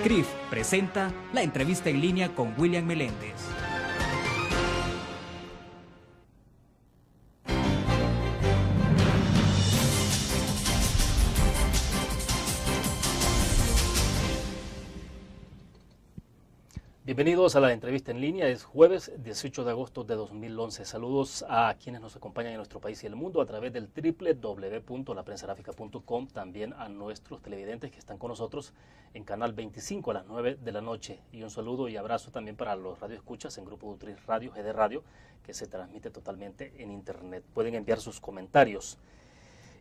CRIF presenta la entrevista en línea con William Meléndez. Bienvenidos a la entrevista en línea. Es jueves 18 de agosto de 2011. Saludos a quienes nos acompañan en nuestro país y el mundo a través del www.laprensagráfica.com, también a nuestros televidentes que están con nosotros en Canal 25 a las 9 de la noche. Y un saludo y abrazo también para los radioescuchas en Grupo Utris Radio, GD Radio, que se transmite totalmente en Internet. Pueden enviar sus comentarios.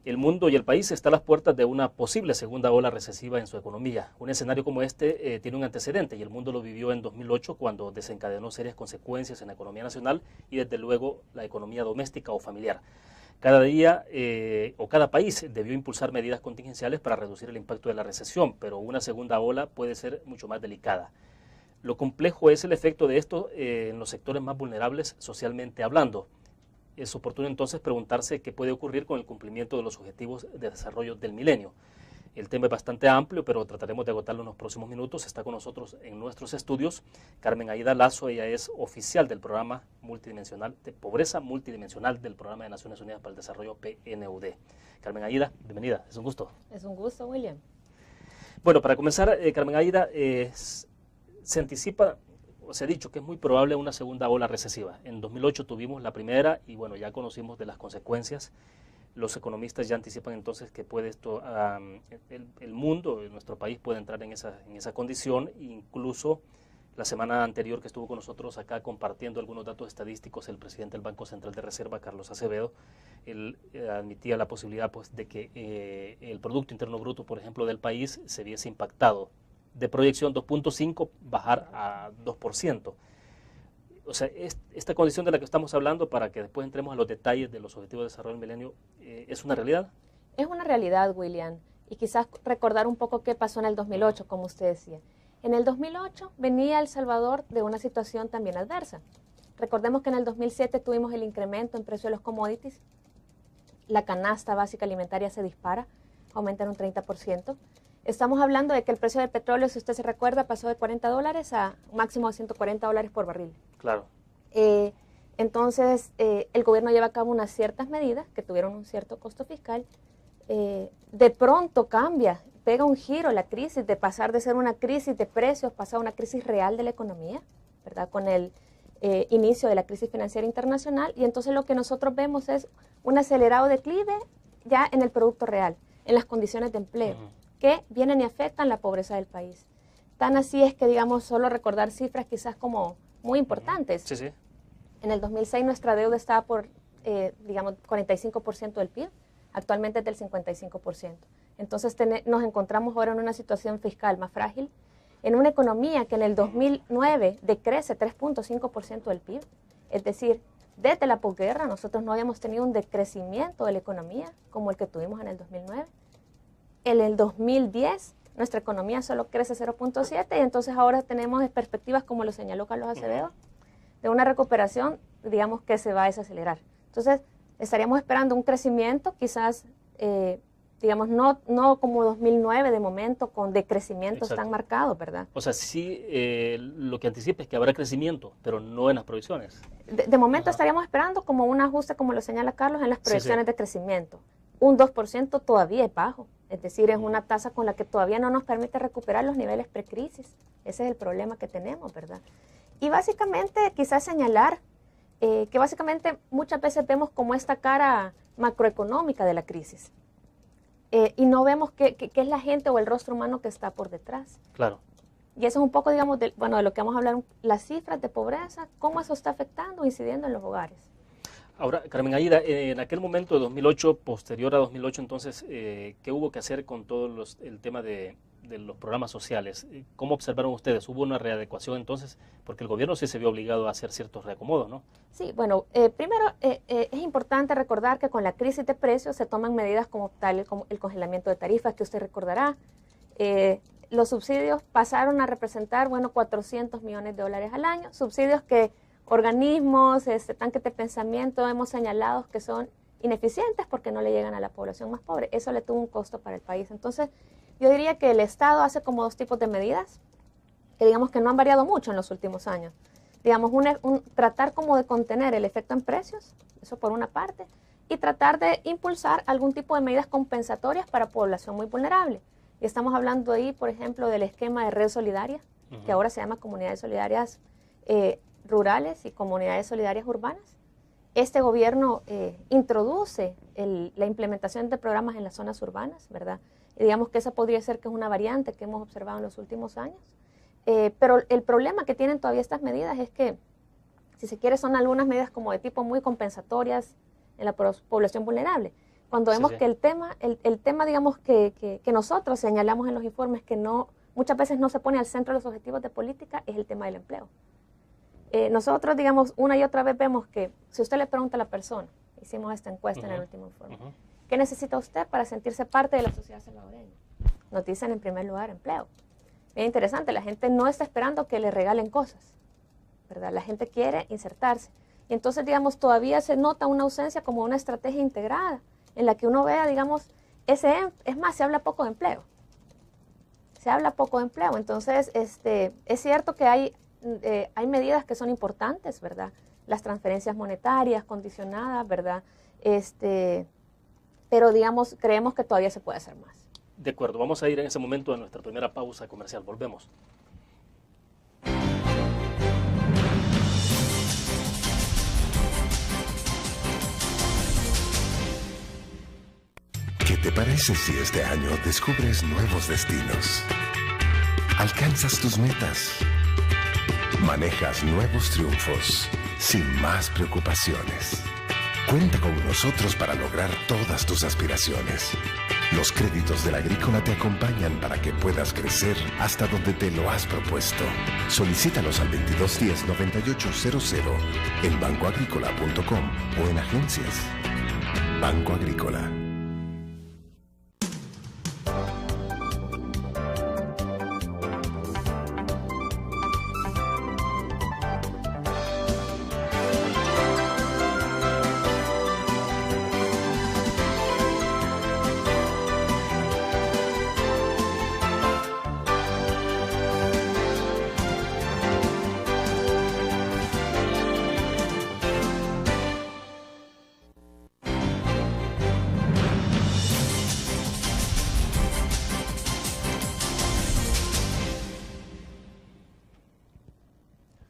El mundo y el país está a las puertas de una posible segunda ola recesiva en su economía. Un escenario como este tiene un antecedente y el mundo lo vivió en 2008 cuando desencadenó serias consecuencias en la economía nacional y desde luego la economía doméstica o familiar. Cada día o cada país debió impulsar medidas contingenciales para reducir el impacto de la recesión, pero una segunda ola puede ser mucho más delicada. Lo complejo es el efecto de esto en los sectores más vulnerables socialmente hablando. Es oportuno entonces preguntarse qué puede ocurrir con el cumplimiento de los objetivos de desarrollo del milenio. El tema es bastante amplio, pero trataremos de agotarlo en los próximos minutos. Está con nosotros en nuestros estudios Carmen Aida Lazo. Ella es oficial del programa multidimensional de pobreza multidimensional del Programa de Naciones Unidas para el Desarrollo, PNUD. Carmen Aida, bienvenida. Es un gusto. Es un gusto, William. Bueno, para comenzar, Carmen Aida, se anticipa, se ha dicho que es muy probable una segunda ola recesiva. En 2008 tuvimos la primera y bueno, ya conocimos de las consecuencias. Los economistas ya anticipan entonces que puede esto, el mundo, nuestro país puede entrar en esa condición. Incluso la semana anterior que estuvo con nosotros acá compartiendo algunos datos estadísticos, el presidente del Banco Central de Reserva, Carlos Acevedo, él admitía la posibilidad pues, de que el Producto Interno Bruto, por ejemplo, del país se viese impactado. De proyección 2.5 bajar a 2%. O sea, esta condición de la que estamos hablando, para que después entremos a los detalles de los objetivos de desarrollo del milenio, ¿es una realidad? Es una realidad, William, y quizás recordar un poco qué pasó en el 2008, como usted decía. En el 2008 venía El Salvador de una situación también adversa. Recordemos que en el 2007 tuvimos el incremento en precio de los commodities, la canasta básica alimentaria se dispara, aumenta en un 30%. Estamos hablando de que el precio del petróleo, si usted se recuerda, pasó de $40 a un máximo de $140 por barril. Claro. Entonces, el gobierno lleva a cabo unas ciertas medidas que tuvieron un cierto costo fiscal. De pronto cambia, pega un giro la crisis, de pasar de ser una crisis de precios, pasa a una crisis real de la economía, ¿verdad? Con el inicio de la crisis financiera internacional. Y entonces lo que nosotros vemos es un acelerado declive ya en el producto real, en las condiciones de empleo. Que vienen y afectan la pobreza del país. Tan así es que, digamos, solo recordar cifras quizás como muy importantes. Sí, sí. En el 2006 nuestra deuda estaba por, digamos, 45% del PIB, actualmente es del 55%. Entonces nos encontramos ahora en una situación fiscal más frágil, en una economía que en el 2009 decrece 3.5% del PIB, es decir, desde la posguerra nosotros no habíamos tenido un decrecimiento de la economía como el que tuvimos en el 2009. En el 2010 nuestra economía solo crece 0.7 y entonces ahora tenemos perspectivas, como lo señaló Carlos Acevedo, de una recuperación, digamos, que se va a desacelerar. Entonces estaríamos esperando un crecimiento quizás, digamos, no como 2009 de momento, con decrecimientos tan marcados, ¿verdad? O sea, sí, lo que anticipa es que habrá crecimiento, pero no en las proyecciones. De momento estaríamos esperando como un ajuste, como lo señala Carlos, en las proyecciones de crecimiento. Un 2% todavía es bajo, es decir, es una tasa con la que todavía no nos permite recuperar los niveles precrisis. Ese es el problema que tenemos, ¿verdad? Y básicamente quizás señalar que básicamente muchas veces vemos como esta cara macroeconómica de la crisis y no vemos qué es la gente o el rostro humano que está por detrás. Claro. Y eso es un poco, digamos, de lo que vamos a hablar, las cifras de pobreza, cómo eso está afectando o incidiendo en los hogares. Ahora, Carmen Aida, en aquel momento de 2008, posterior a 2008, entonces, ¿qué hubo que hacer con todo el tema de los programas sociales? ¿Cómo observaron ustedes? ¿Hubo una readecuación entonces? Porque el gobierno sí se vio obligado a hacer ciertos reacomodos, ¿no? Sí, bueno, primero es importante recordar que con la crisis de precios se toman medidas como tal, como el congelamiento de tarifas, que usted recordará. Los subsidios pasaron a representar, bueno, $400 millones al año, subsidios que organismos, tanques de pensamiento hemos señalado que son ineficientes porque no le llegan a la población más pobre. Eso le tuvo un costo para el país. Entonces, yo diría que el Estado hace como dos tipos de medidas. que digamos que no han variado mucho en los últimos años. Digamos, tratar como de contener el efecto en precios, eso por una parte, y tratar de impulsar algún tipo de medidas compensatorias para población muy vulnerable. Y estamos hablando ahí, por ejemplo, del esquema de red solidaria, que ahora se llama comunidades solidarias rurales y comunidades solidarias urbanas. Este gobierno introduce la implementación de programas en las zonas urbanas, ¿verdad? Y digamos que esa podría ser que es una variante que hemos observado en los últimos años. Pero el problema que tienen todavía estas medidas es que, si se quiere, son algunas medidas como de tipo muy compensatorias en la población vulnerable. Cuando vemos que el tema, digamos, que nosotros señalamos en los informes que muchas veces no se pone al centro de los objetivos de política, es el tema del empleo. Nosotros, digamos, una y otra vez vemos que si usted le pregunta a la persona, hicimos esta encuesta en el último informe, ¿qué necesita usted para sentirse parte de la sociedad salvadoreña? Nos dicen en primer lugar empleo. Es interesante, la gente no está esperando que le regalen cosas, ¿verdad? La gente quiere insertarse. Y entonces, digamos, todavía se nota una ausencia como una estrategia integrada, en la que uno vea, digamos, es más, se habla poco de empleo. Se habla poco de empleo. Entonces, es cierto que hay medidas que son importantes, ¿verdad? Las transferencias monetarias condicionadas, ¿verdad? Pero, digamos, creemos que todavía se puede hacer más. De acuerdo, vamos a ir en ese momento a nuestra primera pausa comercial. Volvemos. ¿Qué te parece si este año descubres nuevos destinos? Alcanzas tus metas. Manejas nuevos triunfos sin más preocupaciones. Cuenta con nosotros para lograr todas tus aspiraciones. Los créditos de la Agrícola te acompañan para que puedas crecer hasta donde te lo has propuesto. Solicítalos al 2210-9800 en bancoagrícola.com o en agencias. Banco Agrícola.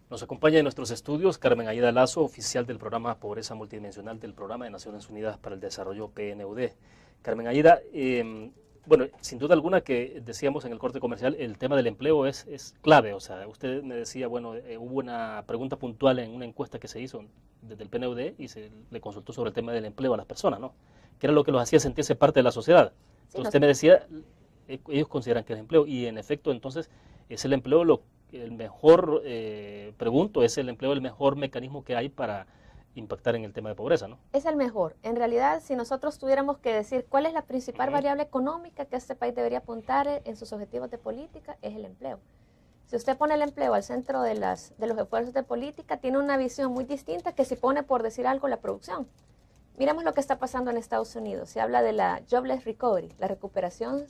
Nos acompaña en nuestros estudios Carmen Aida Lazo, oficial del programa Pobreza Multidimensional del Programa de Naciones Unidas para el Desarrollo PNUD. Carmen Aida, bueno, sin duda alguna que decíamos en el corte comercial, el tema del empleo es clave. O sea, usted me decía, bueno, hubo una pregunta puntual en una encuesta que se hizo desde el PNUD y se le consultó sobre el tema del empleo a las personas, ¿no? Que era lo que los hacía sentirse parte de la sociedad. Entonces, usted me decía, ellos consideran que el empleo, y en efecto, entonces, es el empleo el mejor, pregunto, ¿es el empleo el mejor mecanismo que hay para impactar en el tema de pobreza, no? Es el mejor. En realidad, si nosotros tuviéramos que decir cuál es la principal variable económica que este país debería apuntar en sus objetivos de política, es el empleo. Si usted pone el empleo al centro de los esfuerzos de política, tiene una visión muy distinta que si pone, por decir algo, la producción. Miremos lo que está pasando en Estados Unidos. Se habla de la jobless recovery, la recuperación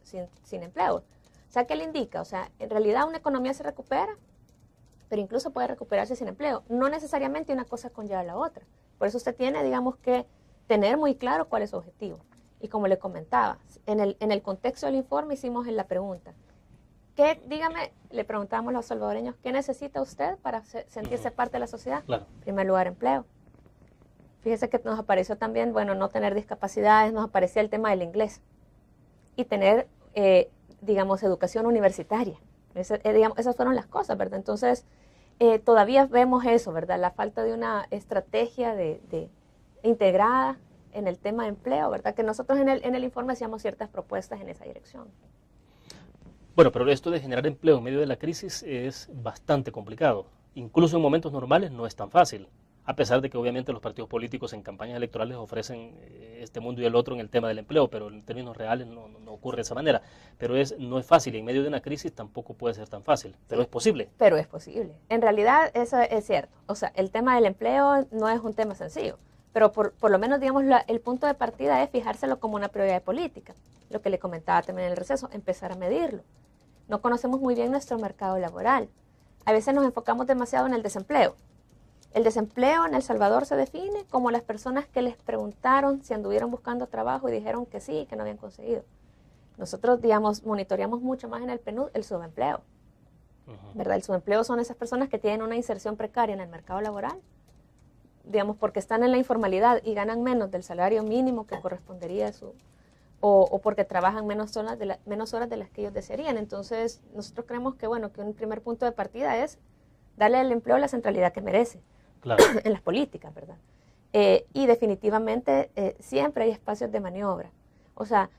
sin empleo. O sea, ¿qué le indica? O sea, en realidad una economía se recupera, pero incluso puede recuperarse sin empleo. No necesariamente una cosa conlleva a la otra. Por eso usted tiene, digamos, que tener muy claro cuál es su objetivo. Y como le comentaba, en el contexto del informe hicimos la pregunta. Dígame, le preguntábamos a los salvadoreños, ¿qué necesita usted para sentirse parte de la sociedad? Claro. En primer lugar, empleo. Fíjese que nos apareció también, bueno, no tener discapacidades, nos aparecía el tema del inglés. Y tener, digamos, educación universitaria. Esas fueron las cosas, ¿verdad? Entonces, todavía vemos eso, ¿verdad? La falta de una estrategia integrada en el tema de empleo, ¿verdad? Que nosotros en el informe hacíamos ciertas propuestas en esa dirección. Bueno, pero esto de generar empleo en medio de la crisis es bastante complicado. Incluso en momentos normales no es tan fácil. A pesar de que obviamente los partidos políticos en campañas electorales ofrecen este mundo y el otro en el tema del empleo, pero en términos reales no ocurre de esa manera. Pero no es fácil, y en medio de una crisis tampoco puede ser tan fácil, pero es posible. Pero es posible. En realidad eso es cierto. O sea, el tema del empleo no es un tema sencillo, pero por lo menos, digamos, el punto de partida es fijárselo como una prioridad de política. Lo que le comentaba también en el receso, empezar a medirlo. no conocemos muy bien nuestro mercado laboral. A veces nos enfocamos demasiado en el desempleo. El desempleo en El Salvador se define como las personas que les preguntaron si anduvieron buscando trabajo y dijeron que sí, que no habían conseguido. Nosotros, digamos, monitoreamos mucho más en el PNUD el subempleo. ¿Verdad? El subempleo son esas personas que tienen una inserción precaria en el mercado laboral, digamos, porque están en la informalidad y ganan menos del salario mínimo que correspondería a su... O porque trabajan menos horas de las que ellos desearían. Entonces, nosotros creemos que, bueno, que un primer punto de partida es darle al empleo la centralidad que merece, claro, en las políticas, ¿verdad? Y definitivamente siempre hay espacios de maniobra. O sea,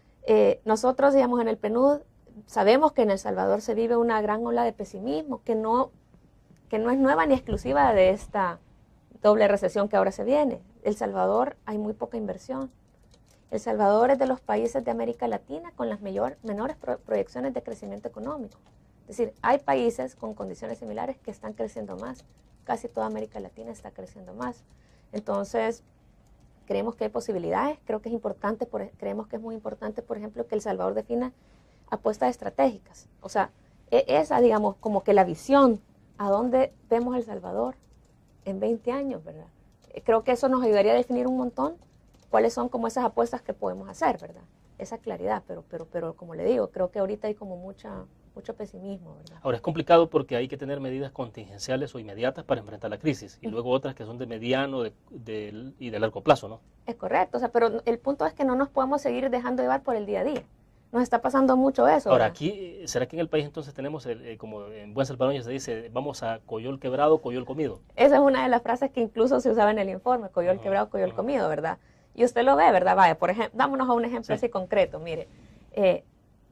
nosotros, digamos, en el PNUD sabemos que en El Salvador se vive una gran ola de pesimismo que no es nueva ni exclusiva de esta doble recesión que ahora se viene. El Salvador hay muy poca inversión. El Salvador es de los países de América Latina con las menores proyecciones de crecimiento económico. Es decir, hay países con condiciones similares que están creciendo más. Casi toda América Latina está creciendo más. Entonces, creemos que hay posibilidades. Creemos que es muy importante, por ejemplo, que El Salvador defina apuestas estratégicas. O sea, esa, digamos, como que la visión a dónde vemos El Salvador en 20 años, ¿verdad? Creo que eso nos ayudaría a definir un montón cuáles son como esas apuestas que podemos hacer, ¿verdad? Esa claridad, pero como le digo, creo que ahorita hay como mucho pesimismo, ¿verdad? Ahora es complicado porque hay que tener medidas contingenciales o inmediatas para enfrentar la crisis y luego otras que son de mediano y de largo plazo, ¿no? Es correcto, o sea, pero el punto es que no nos podemos seguir dejando llevar por el día a día. Nos está pasando mucho eso. Ahora, ¿verdad? aquí, ¿será que en el país entonces tenemos, como en buen salvadoreño se dice, vamos a coyol quebrado, coyol comido? Esa es una de las frases que incluso se usaba en el informe, coyol quebrado, coyol comido, ¿verdad? Y usted lo ve, ¿verdad? Vaya, por ejemplo, dámonos a un ejemplo así concreto. Mire,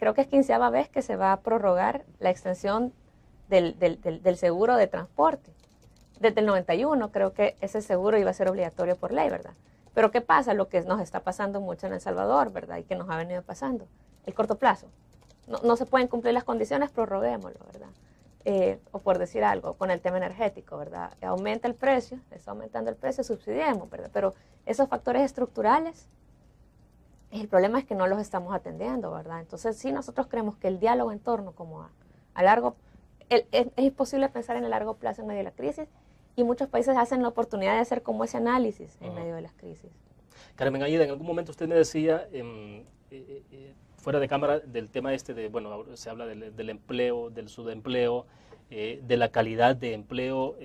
creo que es 15ª vez que se va a prorrogar la extensión del seguro de transporte. Desde el 91 creo que ese seguro iba a ser obligatorio por ley, ¿verdad? Pero ¿qué pasa? Lo que nos está pasando mucho en El Salvador, ¿verdad? Y que nos ha venido pasando. El corto plazo. No se pueden cumplir las condiciones, prorroguémoslo, ¿verdad? O por decir algo, con el tema energético, ¿verdad? Aumenta el precio, está aumentando el precio, subsidiemos, ¿verdad? Pero esos factores estructurales, el problema es que no los estamos atendiendo, ¿verdad? Entonces sí, nosotros creemos que el diálogo en torno como a largo, es posible pensar en el largo plazo en medio de la crisis y muchos países hacen la oportunidad de hacer como ese análisis en medio de las crisis. Carmen Aida, en algún momento usted me decía, fuera de cámara, del tema bueno, se habla del empleo, del subempleo, de la calidad de empleo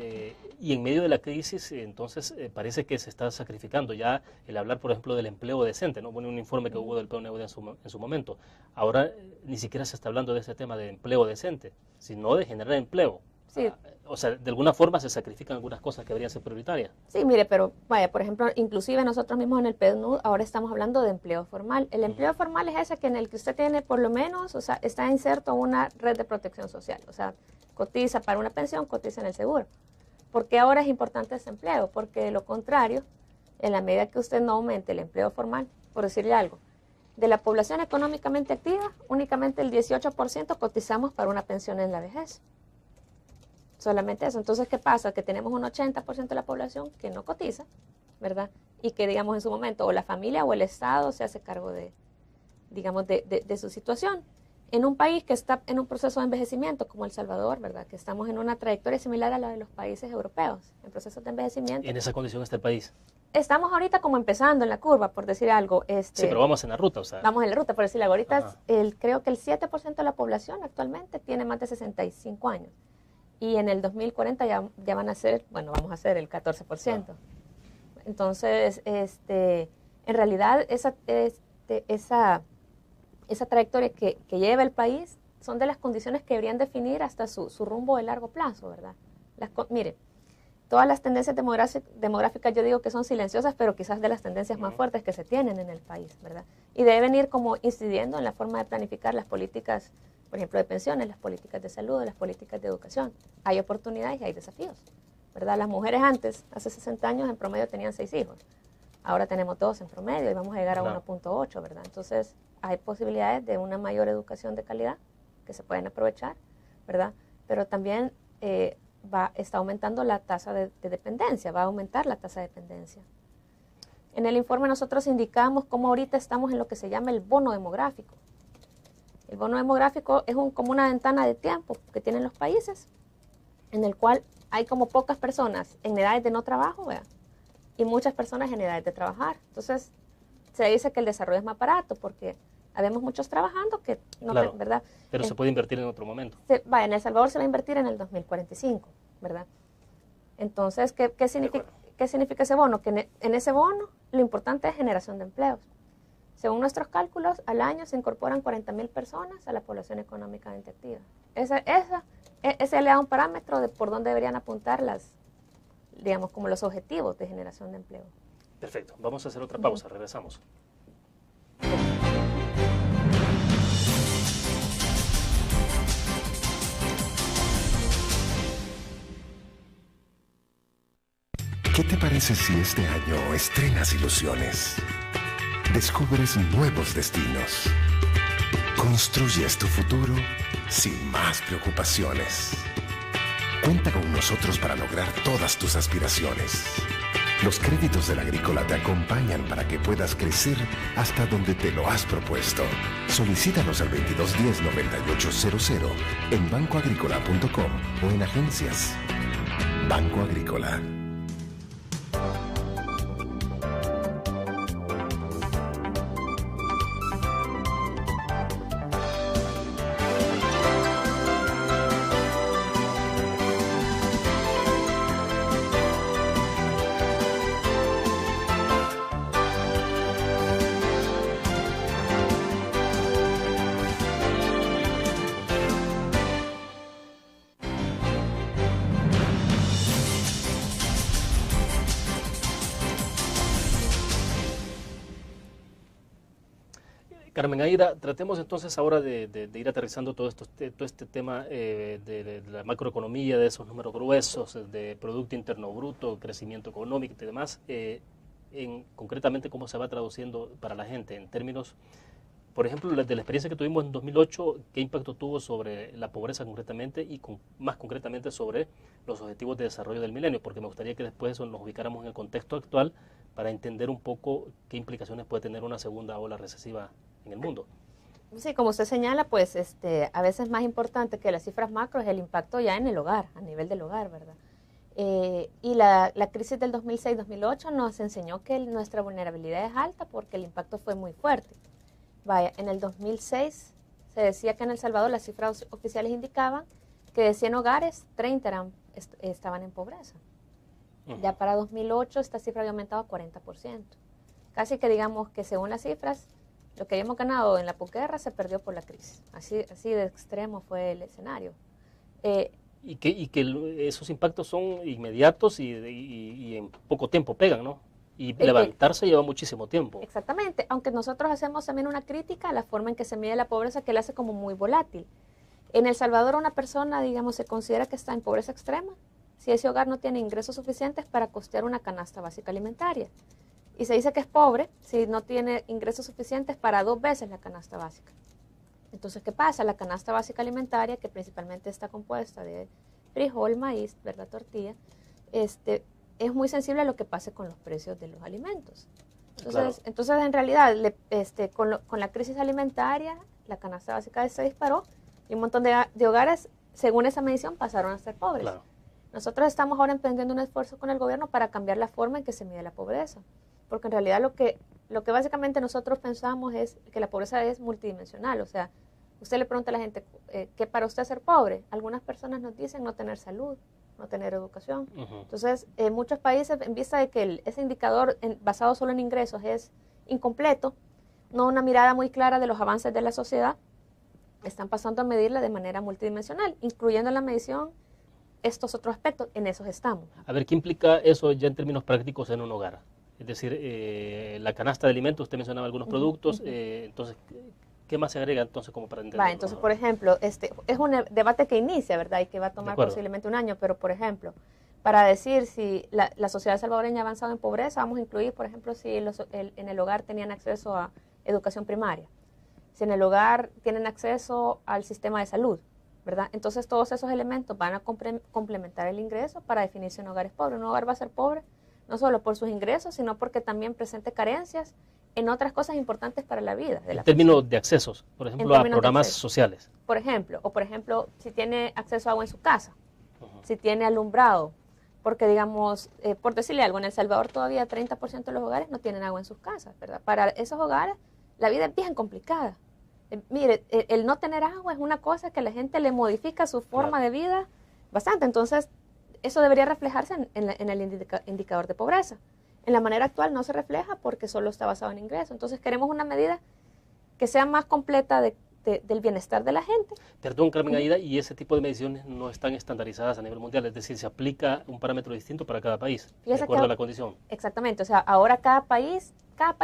y en medio de la crisis entonces parece que se está sacrificando ya el hablar, por ejemplo, del empleo decente, ¿no? Bueno, un informe que hubo del PNUD en su momento. Ahora ni siquiera se está hablando de ese tema de empleo decente, sino de generar empleo. Sí. O sea, de alguna forma se sacrifican algunas cosas que deberían ser prioritarias. Sí, mire, pero vaya, por ejemplo, inclusive nosotros mismos en el PNUD ahora estamos hablando de empleo formal. El empleo formal es ese que en el que usted tiene por lo menos, o sea, está inserto en una red de protección social. O sea, cotiza para una pensión, cotiza en el seguro. ¿Por qué ahora es importante ese empleo? Porque de lo contrario, en la medida que usted no aumente el empleo formal, por decirle algo, de la población económicamente activa, únicamente el 18% cotizamos para una pensión en la vejez. Solamente eso. Entonces, ¿qué pasa? Que tenemos un 80% de la población que no cotiza, ¿verdad? Y que, digamos, en su momento o la familia o el Estado se hace cargo de su situación. En un país que está en un proceso de envejecimiento como El Salvador, ¿verdad? Que estamos en una trayectoria similar a la de los países europeos, en procesos de envejecimiento. ¿Y en esa condición está el país? Estamos ahorita como empezando en la curva, por decir algo. Sí, pero vamos en la ruta, o sea. Vamos en la ruta, por decirle algo. Ahorita creo que el 7% de la población actualmente tiene más de 65 años. Y en el 2040 ya van a ser, bueno, vamos a ser el 14%. Entonces, en realidad, esa trayectoria que lleva el país son de las condiciones que deberían definir hasta su rumbo de largo plazo, ¿verdad? Mire, todas las tendencias demográficas yo digo que son silenciosas, pero quizás de las tendencias más fuertes que se tienen en el país, ¿verdad? Y deben ir como incidiendo en la forma de planificar las políticas, por ejemplo, de pensiones, las políticas de salud, las políticas de educación. Hay oportunidades y hay desafíos, ¿verdad? Las mujeres antes, hace 60 años, en promedio tenían 6 hijos. Ahora tenemos 2 en promedio y vamos a llegar a 1.8, ¿verdad? Entonces, hay posibilidades de una mayor educación de calidad que se pueden aprovechar, ¿verdad? Pero también está aumentando la tasa de dependencia, va a aumentar la tasa de dependencia. En el informe nosotros indicamos cómo ahorita estamos en lo que se llama el bono demográfico. El bono demográfico es como una ventana de tiempo que tienen los países, en el cual hay como pocas personas en edades de no trabajo, ¿verdad? Y muchas personas en edades de trabajar. Entonces, se dice que el desarrollo es más barato porque habemos muchos trabajando que no, Claro, ¿verdad? pero se puede invertir en otro momento. En El Salvador se va a invertir en el 2045, ¿verdad? Entonces, ¿qué significa ese bono? Que en ese bono lo importante es generación de empleos. Según nuestros cálculos, al año se incorporan 40.000 personas a la población económicamente activa. Ese le da un parámetro de por dónde deberían apuntar digamos, como los objetivos de generación de empleo. Perfecto, vamos a hacer otra pausa, regresamos. ¿Qué te parece si este año estrenas ilusiones? Descubres nuevos destinos. Construyes tu futuro sin más preocupaciones. Cuenta con nosotros para lograr todas tus aspiraciones. Los créditos del Agrícola te acompañan para que puedas crecer hasta donde te lo has propuesto. Solicítalos al 2210-9800 en bancoagrícola.com o en agencias. Banco Agrícola. Carmen Aida, tratemos entonces ahora de ir aterrizando todo este tema de la macroeconomía, de esos números gruesos, de Producto Interno Bruto, crecimiento económico y demás, en concretamente cómo se va traduciendo para la gente en términos, por ejemplo, de la experiencia que tuvimos en 2008, qué impacto tuvo sobre la pobreza concretamente y más concretamente sobre los objetivos de desarrollo del milenio, porque me gustaría que después eso nos ubicáramos en el contexto actual para entender un poco qué implicaciones puede tener una segunda ola recesiva en el mundo. Sí, como usted señala, pues a veces más importante que las cifras macro es el impacto ya en el hogar, a nivel del hogar, ¿verdad? Y la crisis del 2006-2008 nos enseñó que nuestra vulnerabilidad es alta porque el impacto fue muy fuerte. Vaya, en el 2006 se decía que en El Salvador las cifras oficiales indicaban que de 100 hogares, 30 estaban en pobreza. Ya para 2008 esta cifra había aumentado a 40%. Casi que digamos que según las cifras, lo que habíamos ganado en la posguerra se perdió por la crisis. Así de extremo fue el escenario. Y que esos impactos son inmediatos y en poco tiempo pegan, ¿no? Y levantarse lleva muchísimo tiempo. Exactamente, aunque nosotros hacemos también una crítica a la forma en que se mide la pobreza, que la hace como muy volátil. En El Salvador una persona, digamos, se considera que está en pobreza extrema si ese hogar no tiene ingresos suficientes para costear una canasta básica alimentaria. Y se dice que es pobre si no tiene ingresos suficientes para 2 veces la canasta básica. Entonces, ¿qué pasa? La canasta básica alimentaria, que principalmente está compuesta de frijol, maíz, ¿verdad? Tortilla, es muy sensible a lo que pase con los precios de los alimentos. Entonces en realidad, con la crisis alimentaria, la canasta básica se disparó y un montón de hogares, según esa medición, pasaron a ser pobres. Claro. Nosotros estamos ahora emprendiendo un esfuerzo con el gobierno para cambiar la forma en que se mide la pobreza. Porque en realidad lo que básicamente nosotros pensamos es que la pobreza es multidimensional. O sea, usted le pregunta a la gente, ¿qué para usted ser pobre? Algunas personas nos dicen no tener salud, no tener educación. Entonces, en muchos países, en vista de que ese indicador basado solo en ingresos es incompleto, no una mirada muy clara de los avances de la sociedad, están pasando a medirla de manera multidimensional, incluyendo en la medición estos otros aspectos. En esos estamos. A ver, ¿qué implica eso ya en términos prácticos en un hogar? Es decir, la canasta de alimentos, usted mencionaba algunos productos, entonces, ¿qué más se agrega entonces como para entender? Entonces, por ejemplo, es un debate que inicia, ¿verdad? Y que va a tomar posiblemente un año, pero por ejemplo, para decir si la sociedad salvadoreña ha avanzado en pobreza, vamos a incluir, por ejemplo, si en el hogar tenían acceso a educación primaria, si en el hogar tienen acceso al sistema de salud, ¿verdad? Entonces, todos esos elementos van a complementar el ingreso para definir si un hogar es pobre. Un hogar va a ser pobre no solo por sus ingresos, sino porque también presente carencias en otras cosas importantes para la vida. En términos de accesos, por ejemplo, a programas sociales. Por ejemplo, si tiene acceso a agua en su casa, si tiene alumbrado, porque digamos, por decirle algo, en El Salvador todavía 30% de los hogares no tienen agua en sus casas, ¿verdad? Para esos hogares la vida es bien complicada. Mire, el no tener agua es una cosa que a la gente le modifica su forma de vida bastante. Entonces, eso debería reflejarse en el indicador de pobreza. En la manera actual no se refleja porque solo está basado en ingreso. Entonces, queremos una medida que sea más completa del bienestar de la gente. Perdón, Carmen Aida, y ese tipo de mediciones no están estandarizadas a nivel mundial, es decir, se aplica un parámetro distinto para cada país, de acuerdo a la condición. Exactamente, o sea, ahora cada país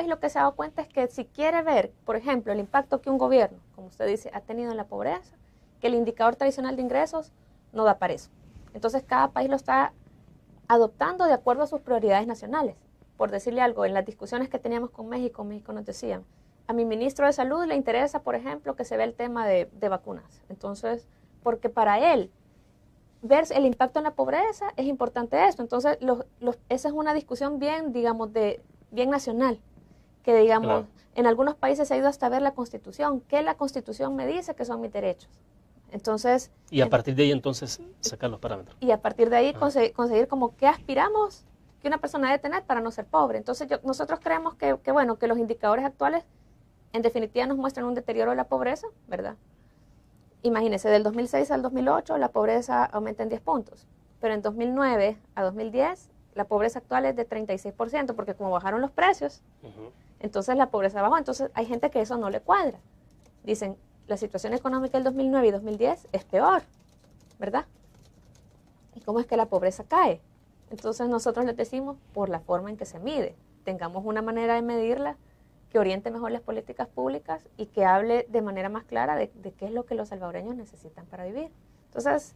lo que se ha dado cuenta es que si quiere ver, por ejemplo, el impacto que un gobierno, como usted dice, ha tenido en la pobreza, que el indicador tradicional de ingresos no da para eso. Entonces, cada país lo está adoptando de acuerdo a sus prioridades nacionales. Por decirle algo, en las discusiones que teníamos con México nos decían, a mi ministro de Salud le interesa, por ejemplo, que se vea el tema de vacunas. Entonces, porque para él, ver el impacto en la pobreza es importante esto. Entonces, esa es una discusión bien, digamos, bien nacional, que digamos, claro, en algunos países se ha ido hasta ver la Constitución, que la Constitución me dice que son mis derechos. Entonces... Y a partir de ahí, entonces, sacar los parámetros. Y a partir de ahí conseguir como qué aspiramos que una persona debe tener para no ser pobre. Entonces, nosotros creemos que los indicadores actuales en definitiva nos muestran un deterioro de la pobreza, ¿verdad? Imagínense, del 2006 al 2008 la pobreza aumenta en 10 puntos, pero en 2009 a 2010 la pobreza actual es de 36%, porque como bajaron los precios, entonces la pobreza bajó. Entonces hay gente que eso no le cuadra. Dicen, la situación económica del 2009 y 2010 es peor, ¿verdad? ¿Y cómo es que la pobreza cae? Entonces nosotros les decimos, por la forma en que se mide, tengamos una manera de medirla que oriente mejor las políticas públicas y que hable de manera más clara de qué es lo que los salvadoreños necesitan para vivir. Entonces,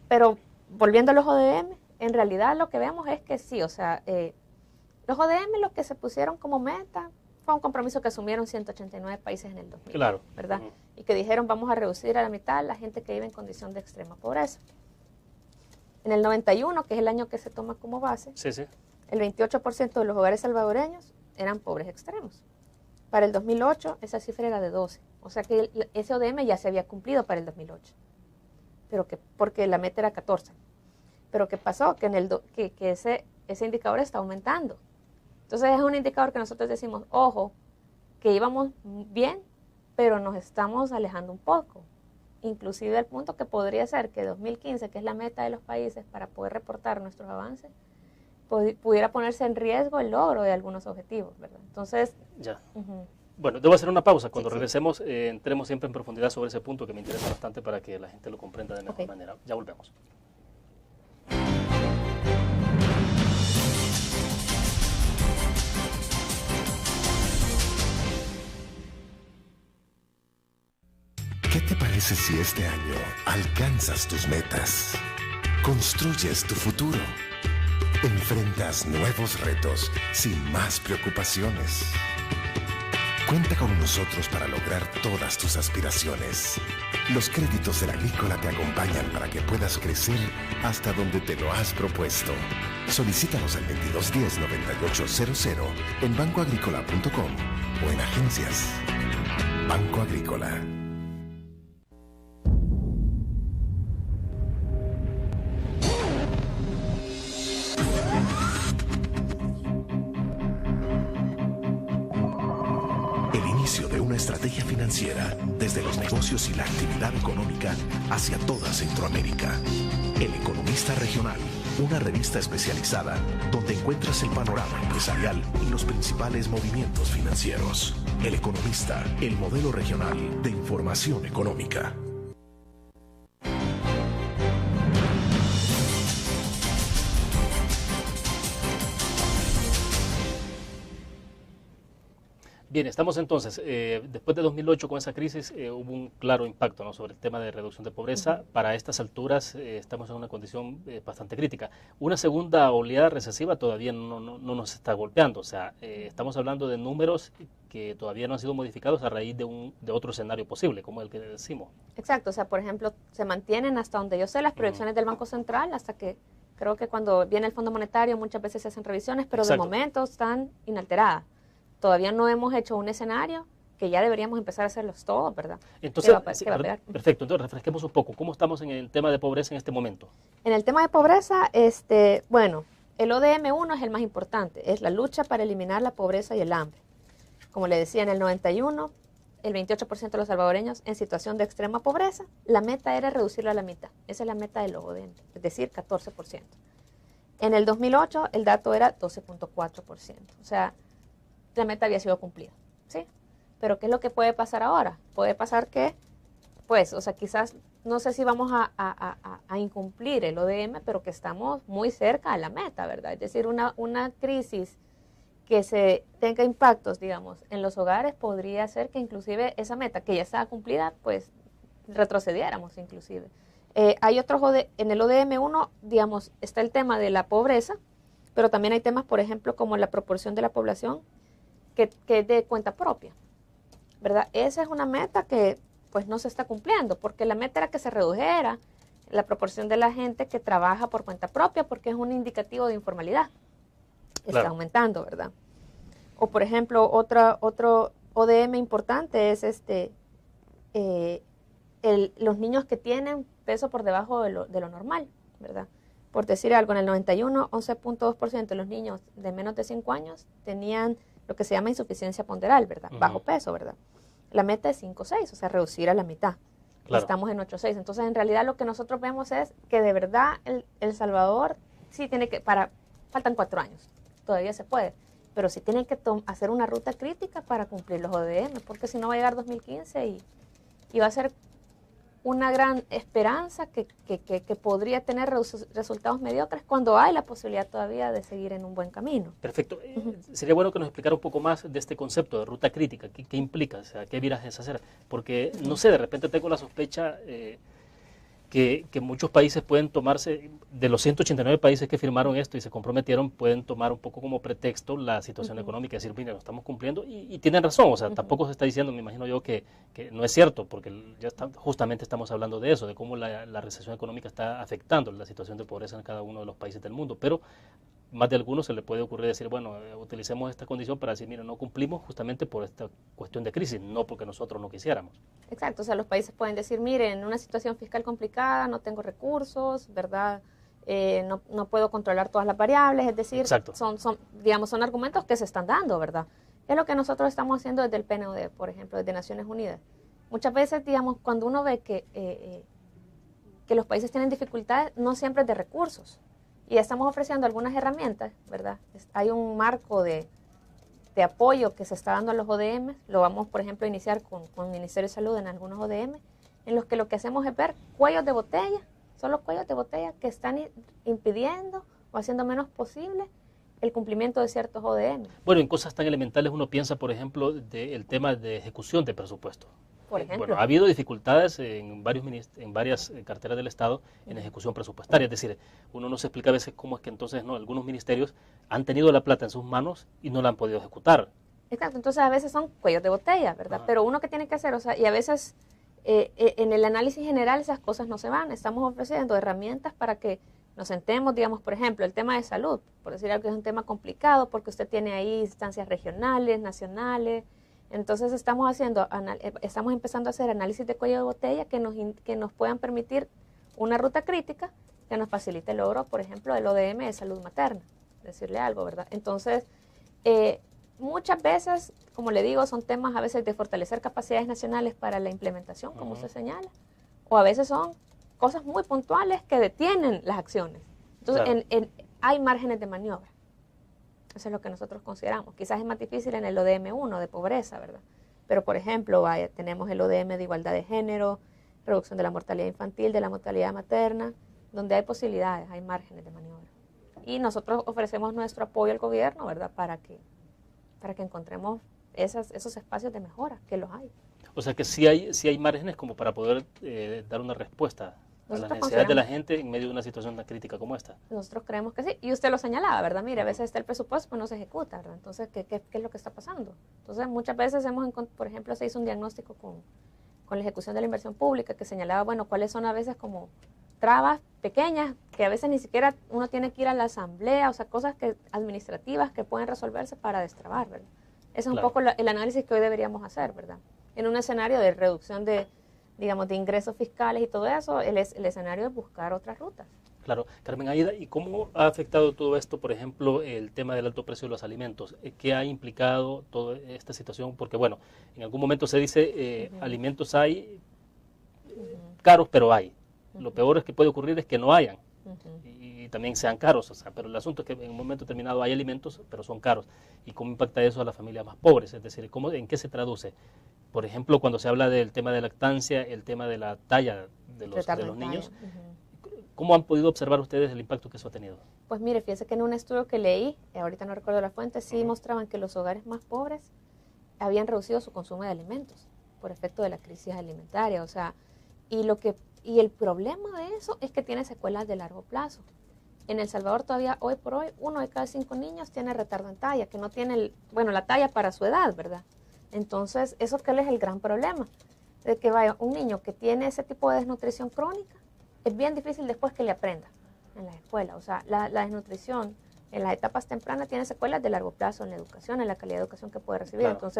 pero volviendo a los ODM, en realidad lo que vemos es que sí, o sea, los ODM lo que se pusieron como meta fue un compromiso que asumieron 189 países en el 2000, claro, ¿verdad? Y que dijeron vamos a reducir a la mitad la gente que vive en condición de extrema pobreza. En el 91, que es el año que se toma como base, el 28% de los hogares salvadoreños eran pobres extremos. Para el 2008 esa cifra era de 12, o sea que ese ODM ya se había cumplido para el 2008, porque la meta era 14. Pero ¿qué pasó? Que ese indicador está aumentando. Entonces es un indicador que nosotros decimos, ojo, que íbamos bien, pero nos estamos alejando un poco. Inclusive al punto que podría ser que 2015, que es la meta de los países para poder reportar nuestros avances, pudiera ponerse en riesgo el logro de algunos objetivos, ¿verdad? Entonces... Ya. Bueno, debo hacer una pausa. Cuando regresemos, entremos siempre en profundidad sobre ese punto que me interesa bastante para que la gente lo comprenda de mejor manera. Ya volvemos. ¿Qué te parece si este año alcanzas tus metas? Construyes tu futuro. Enfrentas nuevos retos sin más preocupaciones. Cuenta con nosotros para lograr todas tus aspiraciones. Los créditos del Agrícola te acompañan para que puedas crecer hasta donde te lo has propuesto. Solicítalos al 2210-9800 en bancoagricola.com o en agencias. Banco Agrícola. Estrategia financiera desde los negocios y la actividad económica hacia toda Centroamérica. El Economista Regional, una revista especializada donde encuentras el panorama empresarial y los principales movimientos financieros. El Economista, el modelo regional de información económica. Bien, estamos entonces, después de 2008 con esa crisis hubo un claro impacto, ¿no?, sobre el tema de reducción de pobreza. Para estas alturas estamos en una condición bastante crítica. Una segunda oleada recesiva todavía no nos está golpeando, o sea, estamos hablando de números que todavía no han sido modificados a raíz de otro escenario posible, como el que decimos. Exacto, o sea, por ejemplo, se mantienen hasta donde yo sé las proyecciones del Banco Central, hasta que creo que cuando viene el Fondo Monetario muchas veces se hacen revisiones, pero de momento están inalteradas. todavía no hemos hecho un escenario que ya deberíamos empezar a hacerlos todos, ¿verdad? Entonces, perfecto, entonces refresquemos un poco. ¿Cómo estamos en el tema de pobreza en este momento? En el tema de pobreza, bueno, el ODM-1 es el más importante, es la lucha para eliminar la pobreza y el hambre. Como le decía, en el 91, el 28% de los salvadoreños en situación de extrema pobreza, la meta era reducirla a la mitad. Esa es la meta del ODM, es decir, 14%. En el 2008, el dato era 12.4%. O sea, la meta había sido cumplida, ¿sí? Pero ¿qué es lo que puede pasar ahora? Puede pasar que, pues, o sea, quizás, no sé si vamos a incumplir el ODM, pero que estamos muy cerca de la meta, ¿verdad? Es decir, una crisis que se tenga impactos, digamos, en los hogares podría ser que inclusive esa meta que ya estaba cumplida, pues retrocediéramos inclusive. Hay otros, en el ODM-1, digamos, está el tema de la pobreza, pero también hay temas, por ejemplo, como la proporción de la población que es de cuenta propia, ¿verdad? Esa es una meta que pues no se está cumpliendo, porque la meta era que se redujera la proporción de la gente que trabaja por cuenta propia, porque es un indicativo de informalidad. Está aumentando, ¿verdad? O por ejemplo, otro ODM importante es los niños que tienen peso por debajo de lo normal, ¿verdad? Por decir algo, en el 91, 11.2% de los niños de menos de 5 años tenían lo que se llama insuficiencia ponderal, ¿verdad? Bajo peso, ¿verdad? La meta es 5.6, o sea, reducir a la mitad. Claro. Estamos en 8.6. Entonces, en realidad, lo que nosotros vemos es que de verdad El Salvador sí tiene que, faltan 4 años, todavía se puede, pero sí tienen que hacer una ruta crítica para cumplir los ODM, porque si no va a llegar 2015 y va a ser una gran esperanza que podría tener resultados mediocres cuando hay la posibilidad todavía de seguir en un buen camino. Perfecto. Sería bueno que nos explicara un poco más de este concepto de ruta crítica. ¿Qué implica? O sea, ¿qué virajes hacer? Porque, no sé, de repente tengo la sospecha que muchos países pueden tomarse, de los 189 países que firmaron esto y se comprometieron, pueden tomar un poco como pretexto la situación económica y decir, mira, lo estamos cumpliendo, y tienen razón, o sea, tampoco se está diciendo, me imagino yo, que no es cierto, porque ya justamente estamos hablando de eso, de cómo la recesión económica está afectando la situación de pobreza en cada uno de los países del mundo, pero más de algunos se le puede ocurrir decir, bueno, utilicemos esta condición para decir, mira, no cumplimos justamente por esta cuestión de crisis, no porque nosotros no quisiéramos. Exacto, o sea, los países pueden decir, miren, en una situación fiscal complicada, no tengo recursos, ¿verdad? No puedo controlar todas las variables, es decir, son argumentos que se están dando, ¿verdad? Es lo que nosotros estamos haciendo desde el PNUD, por ejemplo, desde Naciones Unidas. Muchas veces, digamos, cuando uno ve que los países tienen dificultades, no siempre es de recursos. Y estamos ofreciendo algunas herramientas, ¿verdad? Hay un marco de apoyo que se está dando a los ODM, lo vamos, por ejemplo, a iniciar con el Ministerio de Salud en algunos ODM, en los que lo que hacemos es ver cuellos de botella, son los cuellos de botella que están impidiendo o haciendo menos posible el cumplimiento de ciertos ODM. Bueno, en cosas tan elementales uno piensa, por ejemplo, del tema de ejecución de presupuesto. Por ejemplo. Bueno, ha habido dificultades en varias carteras del Estado en ejecución presupuestaria. Es decir, uno no se explica a veces cómo es que entonces algunos ministerios han tenido la plata en sus manos y no la han podido ejecutar. Exacto, entonces a veces son cuellos de botella, ¿verdad? Pero uno que tiene que hacer, o sea, y a veces en el análisis general esas cosas no se van. Estamos ofreciendo herramientas para que nos sentemos, digamos, por ejemplo, el tema de salud, por decir algo que es un tema complicado porque usted tiene ahí instancias regionales, nacionales. Entonces estamos empezando a hacer análisis de cuello de botella que nos puedan permitir una ruta crítica que nos facilite el logro, por ejemplo, del ODM de salud materna, decirle algo, ¿verdad? Entonces, muchas veces, como le digo, son temas a veces de fortalecer capacidades nacionales para la implementación, como usted señala, o a veces son cosas muy puntuales que detienen las acciones. Entonces, hay márgenes de maniobra. Eso es lo que nosotros consideramos. Quizás es más difícil en el ODM-1 de pobreza, ¿verdad? Pero, por ejemplo, tenemos el ODM de igualdad de género, reducción de la mortalidad infantil, de la mortalidad materna, donde hay posibilidades, hay márgenes de maniobra. Y nosotros ofrecemos nuestro apoyo al gobierno, ¿verdad? Para que encontremos esos espacios de mejora, que los hay. O sea que sí hay márgenes como para poder dar una respuesta a las necesidades de la gente en medio de una situación tan crítica como esta. Nosotros creemos que sí, y usted lo señalaba, ¿verdad? Mire, a veces está el presupuesto, pues no se ejecuta, ¿verdad? Entonces, ¿qué es lo que está pasando? Entonces, muchas veces por ejemplo, se hizo un diagnóstico con la ejecución de la inversión pública que señalaba, bueno, cuáles son a veces como trabas pequeñas, que a veces ni siquiera uno tiene que ir a la asamblea, o sea, cosas administrativas que pueden resolverse para destrabar, ¿verdad? Ese es un Claro. poco el análisis que hoy deberíamos hacer, ¿verdad? En un escenario de reducción de, digamos, de ingresos fiscales y todo eso, el escenario es buscar otras rutas. Claro, Carmen Aida, ¿y cómo ha afectado todo esto, por ejemplo, el tema del alto precio de los alimentos? ¿Qué ha implicado toda esta situación? Porque, bueno, en algún momento se dice, alimentos hay caros, pero hay. Lo peor es que puede ocurrir es que no hayan y también sean caros, o sea, pero el asunto es que en un momento determinado hay alimentos, pero son caros. ¿Y cómo impacta eso a las familias más pobres? Es decir, ¿en qué se traduce? Por ejemplo, cuando se habla del tema de lactancia, el tema de la talla de los niños, ¿cómo han podido observar ustedes el impacto que eso ha tenido? Pues mire, fíjese que en un estudio que leí, ahorita no recuerdo la fuente, sí mostraban que los hogares más pobres habían reducido su consumo de alimentos por efecto de la crisis alimentaria. O sea, y el problema de eso es que tiene secuelas de largo plazo. En El Salvador todavía hoy por hoy 1 de cada 5 niños tiene retardo en talla, que no tiene la talla para su edad, ¿verdad? Entonces, eso que es el gran problema, de que vaya un niño que tiene ese tipo de desnutrición crónica, es bien difícil después que le aprenda en la escuela. O sea, la desnutrición en las etapas tempranas tiene secuelas de largo plazo en la educación, en la calidad de educación que puede recibir. Claro.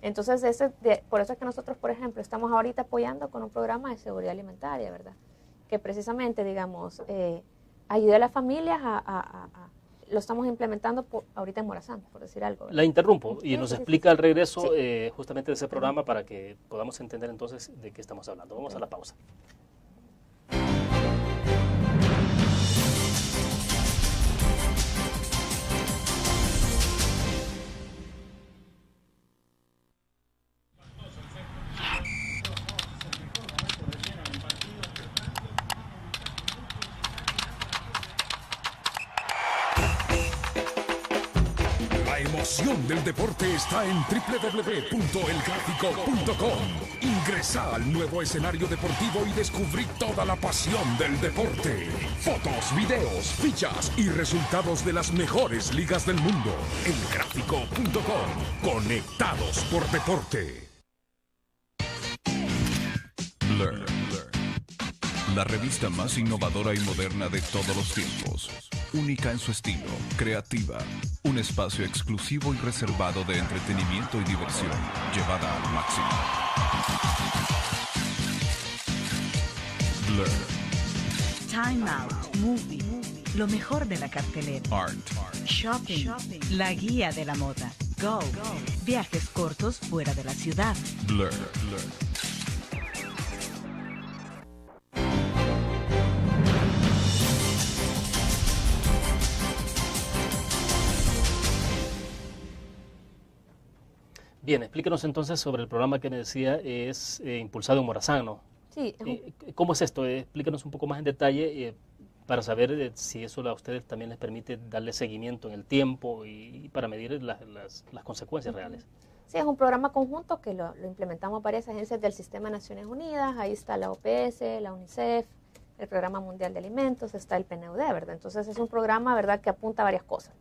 Entonces por eso es que nosotros, por ejemplo, estamos ahorita apoyando con un programa de seguridad alimentaria, ¿verdad? Que precisamente, digamos, ayude a las familias lo estamos implementando ahorita en Morazán, por decir algo, ¿verdad? La interrumpo y Sí, nos sí, explica sí. al regreso Sí. justamente de ese programa para que podamos entender entonces de qué estamos hablando. Vamos a la pausa. La emoción del deporte está en www.elgráfico.com. Ingresa al nuevo escenario deportivo y descubrí toda la pasión del deporte. Fotos, videos, fichas y resultados de las mejores ligas del mundo. Elgráfico.com. Conectados por deporte. Blur. La revista más innovadora y moderna de todos los tiempos. Única en su estilo, creativa. Un espacio exclusivo y reservado de entretenimiento y diversión, llevada al máximo. Blur. Time Out, Movie, lo mejor de la cartelera. Art. Shopping, la guía de la moda. Go, viajes cortos fuera de la ciudad. Blur. Bien, explíquenos entonces sobre el programa que me decía es impulsado en Morazán, ¿no? Sí, ¿Cómo es esto? Explíquenos un poco más en detalle para saber si eso a ustedes también les permite darle seguimiento en el tiempo y para medir las consecuencias reales. Sí, es un programa conjunto que lo implementamos varias agencias del Sistema de Naciones Unidas. Ahí está la OPS, la UNICEF, el Programa Mundial de Alimentos, está el PNUD, ¿verdad? Entonces es un programa, ¿verdad?, que apunta a varias cosas.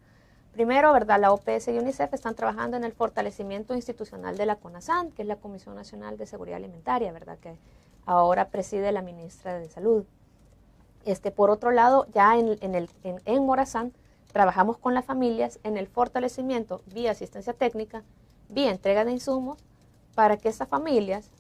Primero, ¿verdad?, la OPS y UNICEF están trabajando en el fortalecimiento institucional de la CONASAN, que es la Comisión Nacional de Seguridad Alimentaria, ¿verdad?, que ahora preside la ministra de Salud. Por otro lado, ya en Morazán trabajamos con las familias en el fortalecimiento vía asistencia técnica, vía entrega de insumos, para que esas familias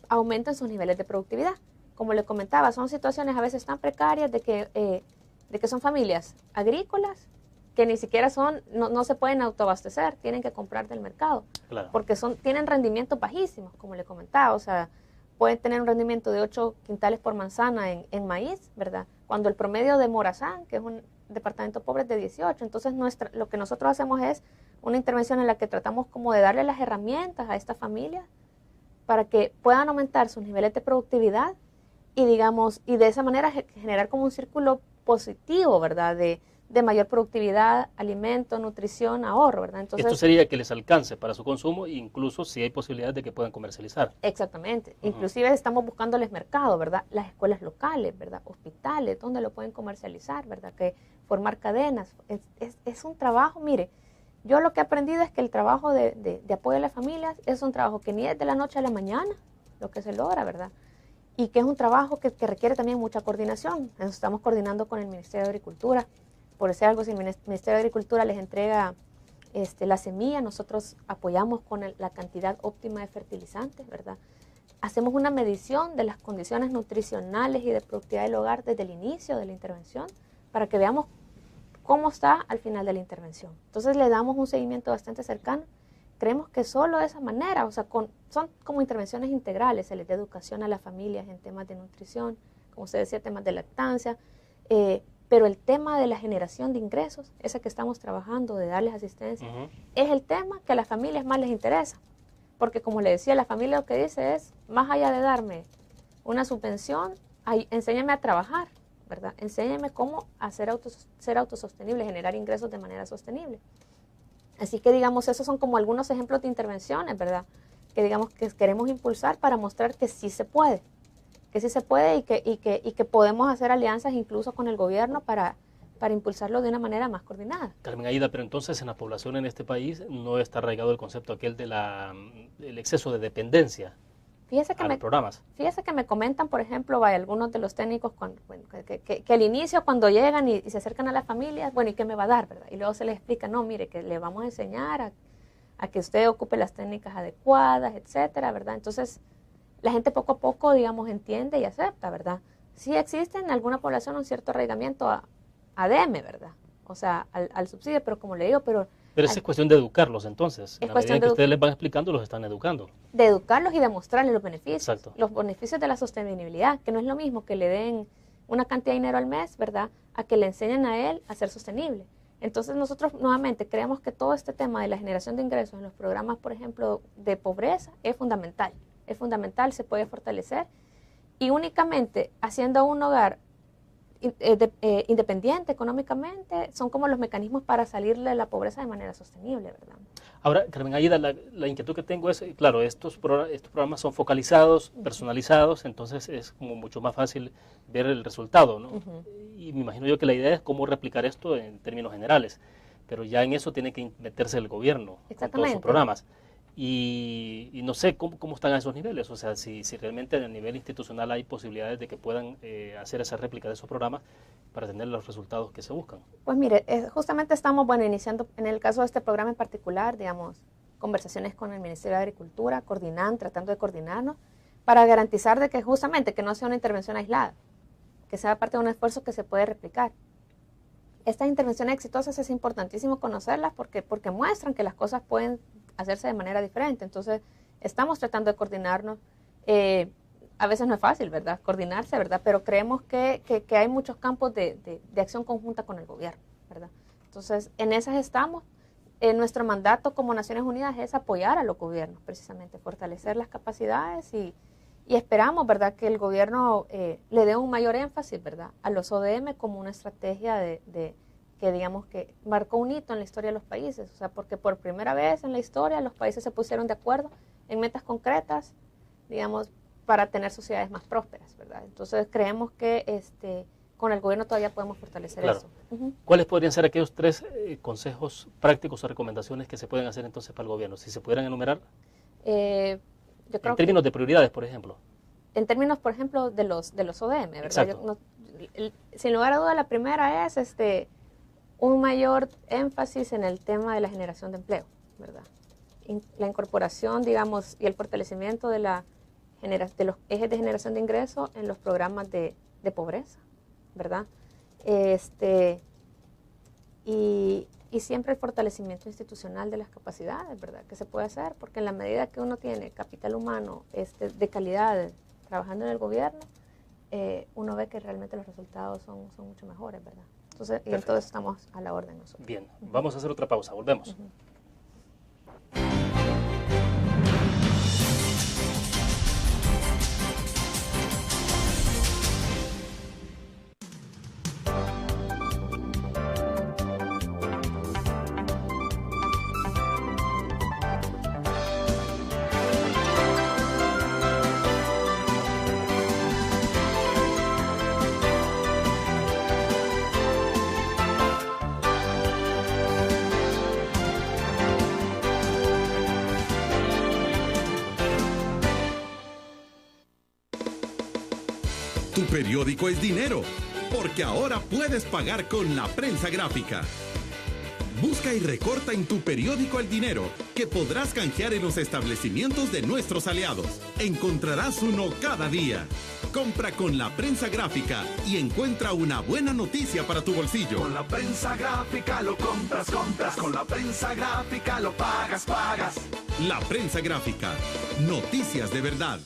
aumenten sus niveles de productividad. Como le comentaba, son situaciones a veces tan precarias de que son familias agrícolas que ni siquiera no se pueden autoabastecer, tienen que comprar del mercado, Claro. porque tienen rendimientos bajísimos, como le comentaba, o sea, pueden tener un rendimiento de 8 quintales por manzana en maíz, ¿verdad? Cuando el promedio de Morazán, que es un departamento pobre, es de 18. Entonces, lo que nosotros hacemos es una intervención en la que tratamos como de darle las herramientas a estas familias para que puedan aumentar sus niveles de productividad y, digamos, y de esa manera generar como un círculo positivo, ¿verdad?, de mayor productividad, alimento, nutrición, ahorro, ¿verdad? Entonces, Esto sería que les alcance para su consumo, incluso si hay posibilidad de que puedan comercializar. exactamente. Inclusive estamos buscándoles mercado, ¿verdad? Las escuelas locales, ¿verdad? Hospitales, donde lo pueden comercializar, ¿verdad? Que formar cadenas. Es un trabajo, mire, yo lo que he aprendido es que el trabajo de apoyo a las familias es un trabajo que ni es de la noche a la mañana, lo que se logra, ¿verdad? Y que es un trabajo que requiere también mucha coordinación. Nos estamos coordinando con el Ministerio de Agricultura. Por decir algo, si el Ministerio de Agricultura les entrega La semilla, nosotros apoyamos con la cantidad óptima de fertilizantes, ¿verdad? Hacemos una medición de las condiciones nutricionales y de productividad del hogar desde el inicio de la intervención para que veamos cómo está al final de la intervención. Entonces le damos un seguimiento bastante cercano. Creemos que solo de esa manera, o sea, son como intervenciones integrales, se les da educación a las familias en temas de nutrición, como usted decía, temas de lactancia, pero el tema de la generación de ingresos, ese que estamos trabajando, de darles asistencia, es el tema que a las familias más les interesa. Porque como le decía, la familia lo que dice es, más allá de darme una subvención, enséñame a trabajar, ¿verdad? Enséñame cómo ser autosostenible, generar ingresos de manera sostenible. Así que, digamos, esos son como algunos ejemplos de intervenciones, ¿verdad? Que, digamos, que queremos impulsar para mostrar que sí se puede. Que sí se puede y que podemos hacer alianzas incluso con el gobierno para impulsarlo de una manera más coordinada. Carmen Aida, pero entonces en la población en este país no está arraigado el concepto aquel de el exceso de dependencia a los programas. Fíjese que me comentan, por ejemplo, algunos de los técnicos que al inicio cuando llegan y se acercan a las familias, bueno, ¿y qué me va a dar, verdad? Y luego se les explica, no, mire, que le vamos a enseñar a que usted ocupe las técnicas adecuadas, etcétera, ¿verdad? Entonces, la gente poco a poco, digamos, entiende y acepta, ¿verdad? Sí existe en alguna población un cierto arraigamiento a ADM, ¿verdad? O sea, al subsidio, pero como le digo, Pero esa es cuestión de educarlos, entonces. En la medida que ustedes les van explicando, los están educando. De educarlos y de mostrarles los beneficios. Exacto. Los beneficios de la sostenibilidad, que no es lo mismo que le den una cantidad de dinero al mes, ¿verdad? A que le enseñen a él a ser sostenible. Entonces nosotros nuevamente creemos que todo este tema de la generación de ingresos en los programas, por ejemplo, de pobreza, es fundamental. Es fundamental, se puede fortalecer. Y únicamente haciendo un hogar independiente económicamente, son como los mecanismos para salir de la pobreza de manera sostenible, ¿verdad? Ahora, Carmen Aida, la inquietud que tengo es, claro, estos programas son focalizados, personalizados, entonces es como mucho más fácil ver el resultado, ¿no? Y me imagino yo que la idea es cómo replicar esto en términos generales, pero ya en eso tiene que meterse el gobierno con todos sus programas. Y no sé cómo están a esos niveles, o sea, si realmente a nivel institucional hay posibilidades de que puedan hacer esa réplica de esos programas para tener los resultados que se buscan. Pues mire, justamente estamos, iniciando, en el caso de este programa en particular, digamos, conversaciones con el Ministerio de Agricultura, tratando de coordinarnos, para garantizar de que justamente que no sea una intervención aislada, que sea parte de un esfuerzo que se puede replicar. Estas intervenciones exitosas es importantísimo conocerlas porque muestran que las cosas pueden hacerse de manera diferente. Entonces, estamos tratando de coordinarnos. A veces no es fácil, ¿verdad? Coordinarse, ¿verdad? Pero creemos que hay muchos campos de acción conjunta con el gobierno, ¿verdad? Entonces, en esas estamos. Nuestro mandato como Naciones Unidas es apoyar a los gobiernos, precisamente, fortalecer las capacidades y esperamos, ¿verdad?, que el gobierno le dé un mayor énfasis, ¿verdad?, a los ODM como una estrategia que digamos que marcó un hito en la historia de los países, o sea, porque por primera vez en la historia los países se pusieron de acuerdo en metas concretas, digamos, para tener sociedades más prósperas, ¿verdad? Entonces creemos que con el gobierno todavía podemos fortalecer eso. ¿Cuáles podrían ser aquellos 3 consejos prácticos o recomendaciones que se pueden hacer entonces para el gobierno? Si se pudieran enumerar. Yo creo en términos de prioridades, por ejemplo. En términos, por ejemplo, de los ODM, ¿verdad? Exacto. Sin lugar a duda, la primera es un mayor énfasis en el tema de la generación de empleo, ¿verdad? La incorporación, digamos, y el fortalecimiento de los ejes de generación de ingresos en los programas de pobreza, ¿verdad? Y siempre el fortalecimiento institucional de las capacidades, ¿verdad?, que se puede hacer, porque en la medida que uno tiene capital humano de calidad trabajando en el gobierno, uno ve que realmente los resultados son mucho mejores, ¿verdad? Entonces, y entonces estamos a la orden nosotros. Bien, vamos a hacer otra pausa, volvemos. Tu periódico es dinero, porque ahora puedes pagar con la prensa gráfica. Busca y recorta en tu periódico El Dinero, que podrás canjear en los establecimientos de nuestros aliados. Encontrarás uno cada día. Compra con la prensa gráfica y encuentra una buena noticia para tu bolsillo. Con la prensa gráfica lo compras. Con la prensa gráfica lo pagas. La prensa gráfica. Noticias de verdad.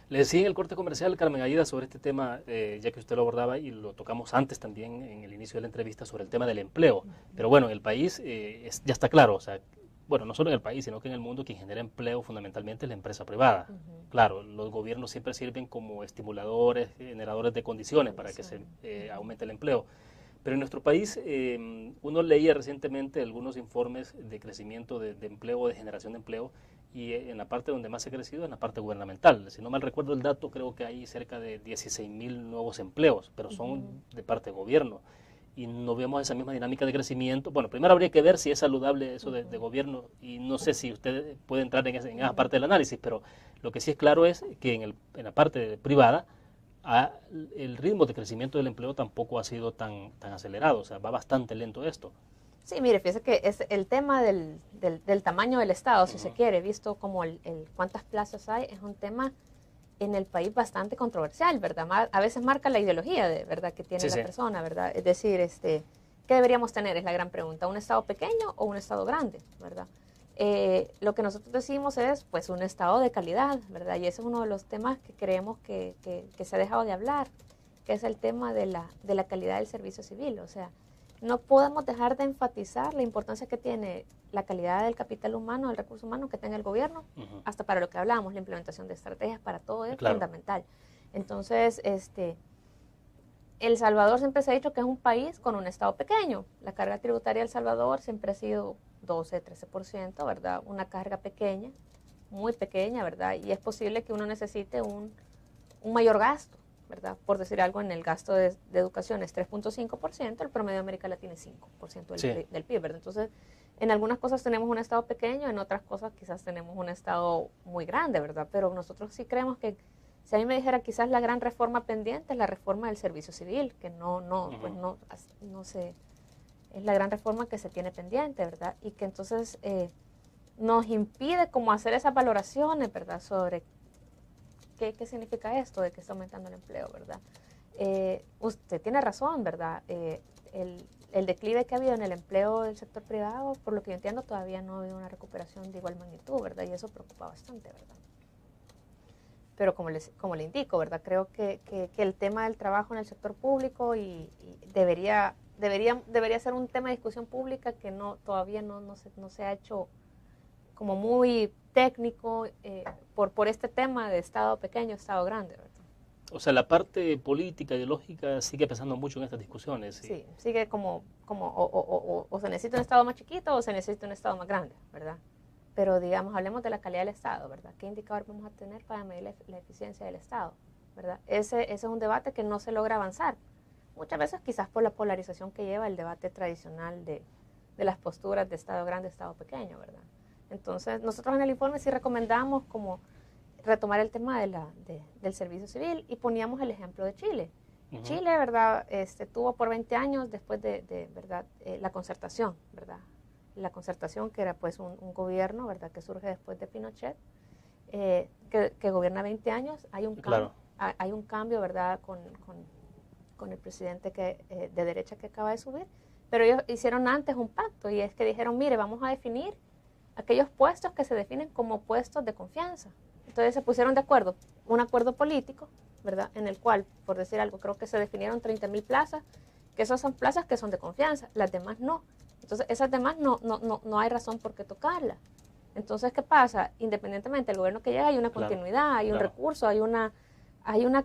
Le decía en el corte comercial, Carmen Aida, sobre este tema, ya que usted lo abordaba y lo tocamos antes también en el inicio de la entrevista, sobre el tema del empleo. Pero bueno, en el país ya está claro, o sea, bueno, no solo en el país, sino que en el mundo quien genera empleo fundamentalmente es la empresa privada. Claro, los gobiernos siempre sirven como estimuladores, generadores de condiciones para que se aumente el empleo. Pero en nuestro país, uno leía recientemente algunos informes de crecimiento de empleo, de generación de empleo, y en la parte donde más ha crecido es en la parte gubernamental. Si no mal recuerdo el dato, creo que hay cerca de 16.000 nuevos empleos, pero son de parte de gobierno. Y no vemos esa misma dinámica de crecimiento. Bueno, primero habría que ver si es saludable eso de gobierno, y no sé si usted puede entrar en esa parte del análisis, pero lo que sí es claro es que en la parte privada, el ritmo de crecimiento del empleo tampoco ha sido tan acelerado, o sea, va bastante lento esto. Sí, mire, fíjese que es el tema del tamaño del Estado, si se quiere, visto como cuántas plazas hay, es un tema en el país bastante controversial, ¿verdad? A veces marca la ideología, ¿verdad?, que tiene la persona, ¿verdad? Es decir, ¿qué deberíamos tener? Es la gran pregunta, ¿un Estado pequeño o un Estado grande, ¿verdad? Lo que nosotros decimos es, pues, un Estado de calidad, ¿verdad? Y ese es uno de los temas que creemos que se ha dejado de hablar, que es el tema de la calidad del servicio civil. O sea, no podemos dejar de enfatizar la importancia que tiene la calidad del capital humano, del recurso humano que tenga el gobierno, hasta para lo que hablábamos, la implementación de estrategias, para todo es fundamental. Entonces, El Salvador siempre se ha dicho que es un país con un Estado pequeño. La carga tributaria de El Salvador siempre ha sido 12, 13%, ¿verdad? Una carga pequeña, muy pequeña, ¿verdad? Y es posible que uno necesite un mayor gasto, ¿verdad? Por decir algo, en el gasto de educación es 3.5%, el promedio de América Latina es 5% del PIB, ¿verdad? Entonces, en algunas cosas tenemos un Estado pequeño, en otras cosas quizás tenemos un Estado muy grande, ¿verdad? Pero nosotros sí creemos que, si a mí me dijera quizás la gran reforma pendiente es la reforma del servicio civil, que no sé, es la gran reforma que se tiene pendiente, ¿verdad? Y que entonces nos impide como hacer esas valoraciones, ¿verdad? Sobre qué significa esto de que está aumentando el empleo, ¿verdad? Usted tiene razón, ¿verdad? El declive que ha habido en el empleo del sector privado, por lo que yo entiendo, todavía no ha habido una recuperación de igual magnitud, ¿verdad? Y eso preocupa bastante, ¿verdad? Pero como le indico, ¿verdad? Creo que el tema del trabajo en el sector público debería ser un tema de discusión pública que todavía no se ha hecho como muy técnico por este tema de Estado pequeño, Estado grande, ¿verdad? O sea, la parte política, ideológica sigue pesando mucho en estas discusiones. Sí, sigue como o se necesita un Estado más chiquito o se necesita un Estado más grande, ¿verdad? Pero digamos, hablemos de la calidad del Estado, ¿verdad? ¿Qué indicador vamos a tener para medir la eficiencia del Estado, ¿verdad? Ese es un debate que no se logra avanzar. Muchas veces quizás por la polarización que lleva el debate tradicional de las posturas de Estado grande, Estado pequeño, ¿verdad? Entonces, nosotros en el informe sí recomendamos como retomar el tema del servicio civil y poníamos el ejemplo de Chile. Chile, ¿verdad? Tuvo por 20 años después ¿verdad? La concertación, ¿verdad? La concertación, que era pues un gobierno, ¿verdad?, que surge después de Pinochet, que gobierna 20 años. Hay un cambio, ¿verdad?, con el presidente de derecha que acaba de subir, pero ellos hicieron antes un pacto, y es que dijeron, mire, vamos a definir aquellos puestos que se definen como puestos de confianza. Entonces se pusieron de acuerdo, un acuerdo político, ¿verdad?, en el cual, por decir algo, creo que se definieron 30.000 plazas, que esas son plazas que son de confianza, las demás no. Entonces, esas demás no hay razón por qué tocarlas. Entonces, ¿qué pasa? Independientemente del gobierno que llega, hay una continuidad, hay un recurso, hay una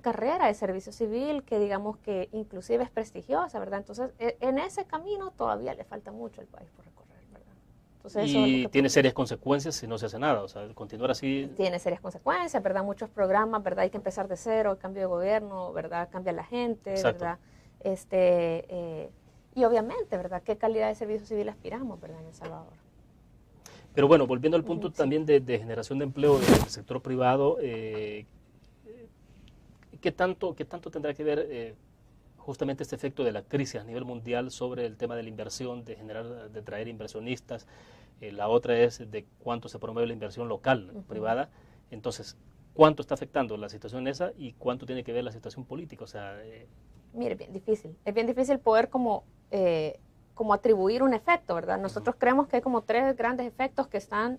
carrera de servicio civil que digamos que inclusive es prestigiosa, ¿verdad? Entonces, en ese camino todavía le falta mucho al país por recorrer, ¿verdad? Entonces, y tiene serias consecuencias si no se hace nada, o sea, continuar así... Tiene serias consecuencias, ¿verdad? Muchos programas, ¿verdad? Hay que empezar de cero, el cambio de gobierno, ¿verdad? Cambia la gente, Exacto. ¿verdad? Y obviamente, ¿verdad?, ¿qué calidad de servicio civil aspiramos, ¿verdad?, en El Salvador? Pero bueno, volviendo al punto también de generación de empleo del sector privado, ¿qué tanto tendrá que ver justamente este efecto de la crisis a nivel mundial sobre el tema de la inversión, de traer inversionistas? La otra es de cuánto se promueve la inversión local, privada. Entonces, ¿cuánto está afectando la situación esa y cuánto tiene que ver la situación política? O sea, mire, bien difícil. Es bien difícil poder como atribuir un efecto, ¿verdad? Nosotros creemos que hay como 3 grandes efectos que están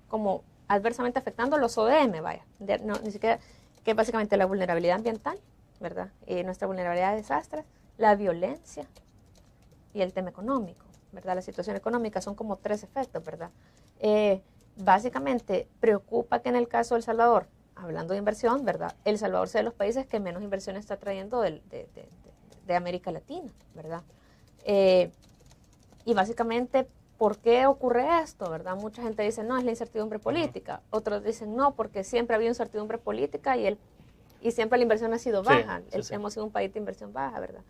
como adversamente afectando los ODM, vaya. Ni siquiera, que es básicamente la vulnerabilidad ambiental, ¿verdad? Nuestra vulnerabilidad a desastres, la violencia y el tema económico, ¿verdad? La situación económica son como 3 efectos, ¿verdad? Básicamente preocupa que en el caso de El Salvador, hablando de inversión, ¿verdad? El Salvador sea de los países que menos inversión está trayendo de América Latina, ¿verdad? Y básicamente, ¿por qué ocurre esto, verdad? Mucha gente dice, no, es la incertidumbre política. Otros dicen, no, porque siempre ha habido incertidumbre política y siempre la inversión ha sido baja. Hemos sido un país de inversión baja, ¿verdad?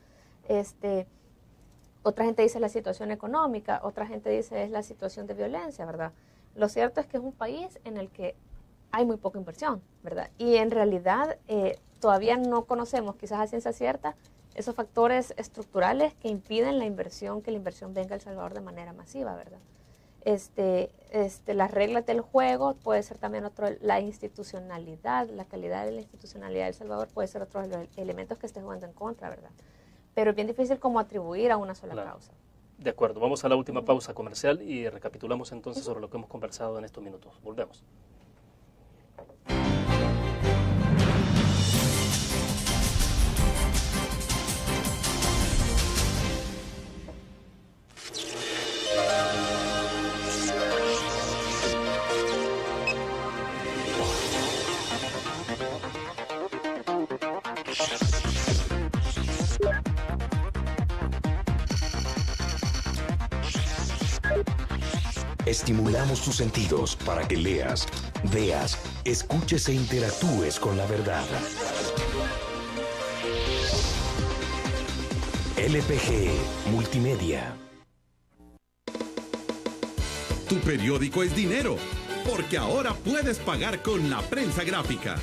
Otra gente dice la situación económica, otra gente dice es la situación de violencia, ¿verdad? Lo cierto es que es un país en el que hay muy poca inversión, ¿verdad? Y en realidad todavía no conocemos, quizás a ciencia cierta, esos factores estructurales que impiden que la inversión venga a El Salvador de manera masiva, ¿verdad? Las reglas del juego puede ser también la institucionalidad, la calidad de la institucionalidad de El Salvador puede ser otro de los elementos que esté jugando en contra, ¿verdad? Pero es bien difícil como atribuir a una sola causa. De acuerdo, vamos a la última pausa comercial y recapitulamos entonces sobre lo que hemos conversado en estos minutos. Volvemos. Estimulamos tus sentidos para que leas, veas, escuches e interactúes con la verdad. LPG Multimedia. Tu periódico es dinero, porque ahora puedes pagar con la prensa gráfica.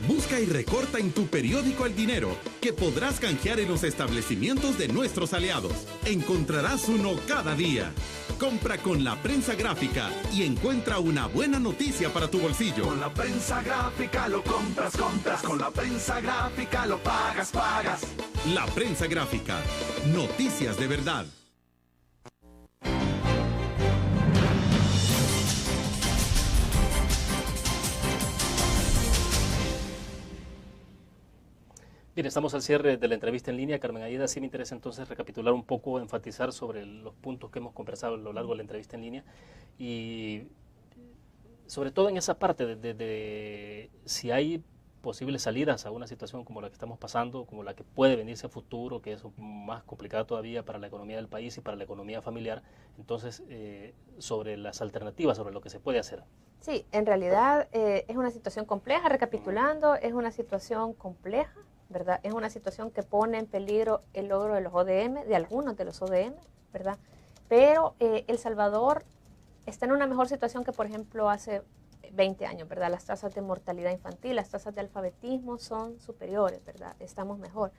Busca y recorta en tu periódico el dinero, que podrás canjear en los establecimientos de nuestros aliados. Encontrarás uno cada día. Compra con la prensa gráfica y encuentra una buena noticia para tu bolsillo. Con la prensa gráfica lo compras. Con la prensa gráfica lo pagas. La prensa gráfica. Noticias de verdad. Bien, estamos al cierre de la entrevista en línea. Carmen Aida, sí me interesa entonces recapitular un poco, enfatizar sobre los puntos que hemos conversado a lo largo de la entrevista en línea y sobre todo en esa parte de si hay posibles salidas a una situación como la que estamos pasando, como la que puede venirse a futuro, que es más complicada todavía para la economía del país y para la economía familiar. Entonces, sobre las alternativas, sobre lo que se puede hacer. Sí, en realidad es una situación compleja, recapitulando, es una situación compleja, ¿verdad? Es una situación que pone en peligro el logro de los ODM, de algunos de los ODM, ¿verdad? Pero El Salvador está en una mejor situación que, por ejemplo, hace 20 años, ¿verdad? Las tasas de mortalidad infantil, las tasas de alfabetismo son superiores, ¿verdad? Estamos mejor.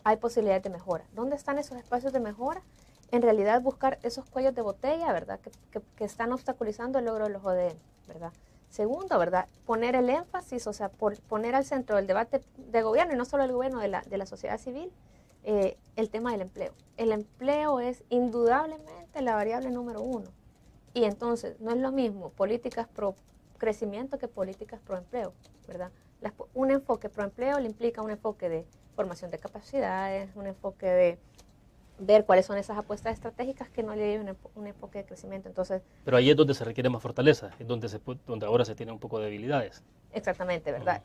Hay posibilidades de mejora. ¿Dónde están esos espacios de mejora? En realidad buscar esos cuellos de botella, ¿verdad? Que están obstaculizando el logro de los ODM, ¿verdad? Segundo, ¿verdad? Poner el énfasis, o sea, poner al centro del debate de gobierno, y no solo el gobierno, de la sociedad civil, el tema del empleo. El empleo es indudablemente la variable número 1. Y entonces, no es lo mismo políticas pro crecimiento que políticas pro empleo, ¿verdad? Un enfoque pro empleo le implica un enfoque de formación de capacidades, un enfoque de ver cuáles son esas apuestas estratégicas que no le lleven un enfoque de crecimiento. Entonces, pero ahí es donde se requiere más fortaleza, es donde ahora se tiene un poco de debilidades. Exactamente, ¿verdad?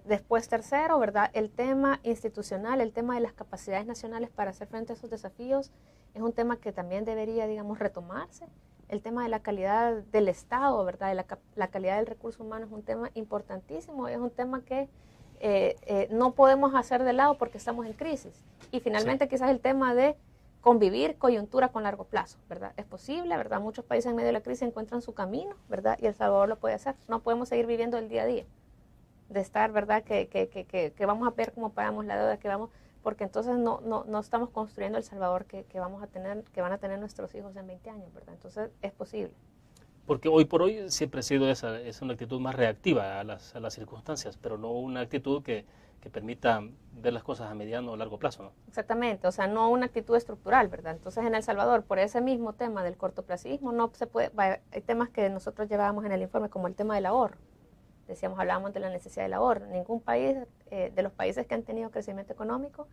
Después, tercero, ¿verdad? El tema institucional, el tema de las capacidades nacionales para hacer frente a esos desafíos es un tema que también debería, digamos, retomarse. El tema de la calidad del Estado, ¿verdad? De la calidad del recurso humano es un tema importantísimo, es un tema que no podemos hacer de lado porque estamos en crisis. Y finalmente quizás el tema de convivir coyuntura con largo plazo, ¿verdad? Es posible, ¿verdad? Muchos países en medio de la crisis encuentran su camino, ¿verdad? Y El Salvador lo puede hacer. No podemos seguir viviendo el día a día, de estar, ¿verdad? Que vamos a ver cómo pagamos la deuda, que vamos, porque entonces no estamos construyendo El Salvador que vamos a tener, que van a tener nuestros hijos en 20 años, ¿verdad? Entonces es posible. Porque hoy por hoy siempre ha sido es una actitud más reactiva a las circunstancias, pero no una actitud que permita ver las cosas a mediano o largo plazo, ¿no? Exactamente, o sea, no una actitud estructural, ¿verdad? Entonces en El Salvador, por ese mismo tema del cortoplacismo, no se puede, hay temas que nosotros llevábamos en el informe, como el tema del ahorro. Decíamos, hablábamos de la necesidad del ahorro. Ningún país, de los países que han tenido crecimiento económico,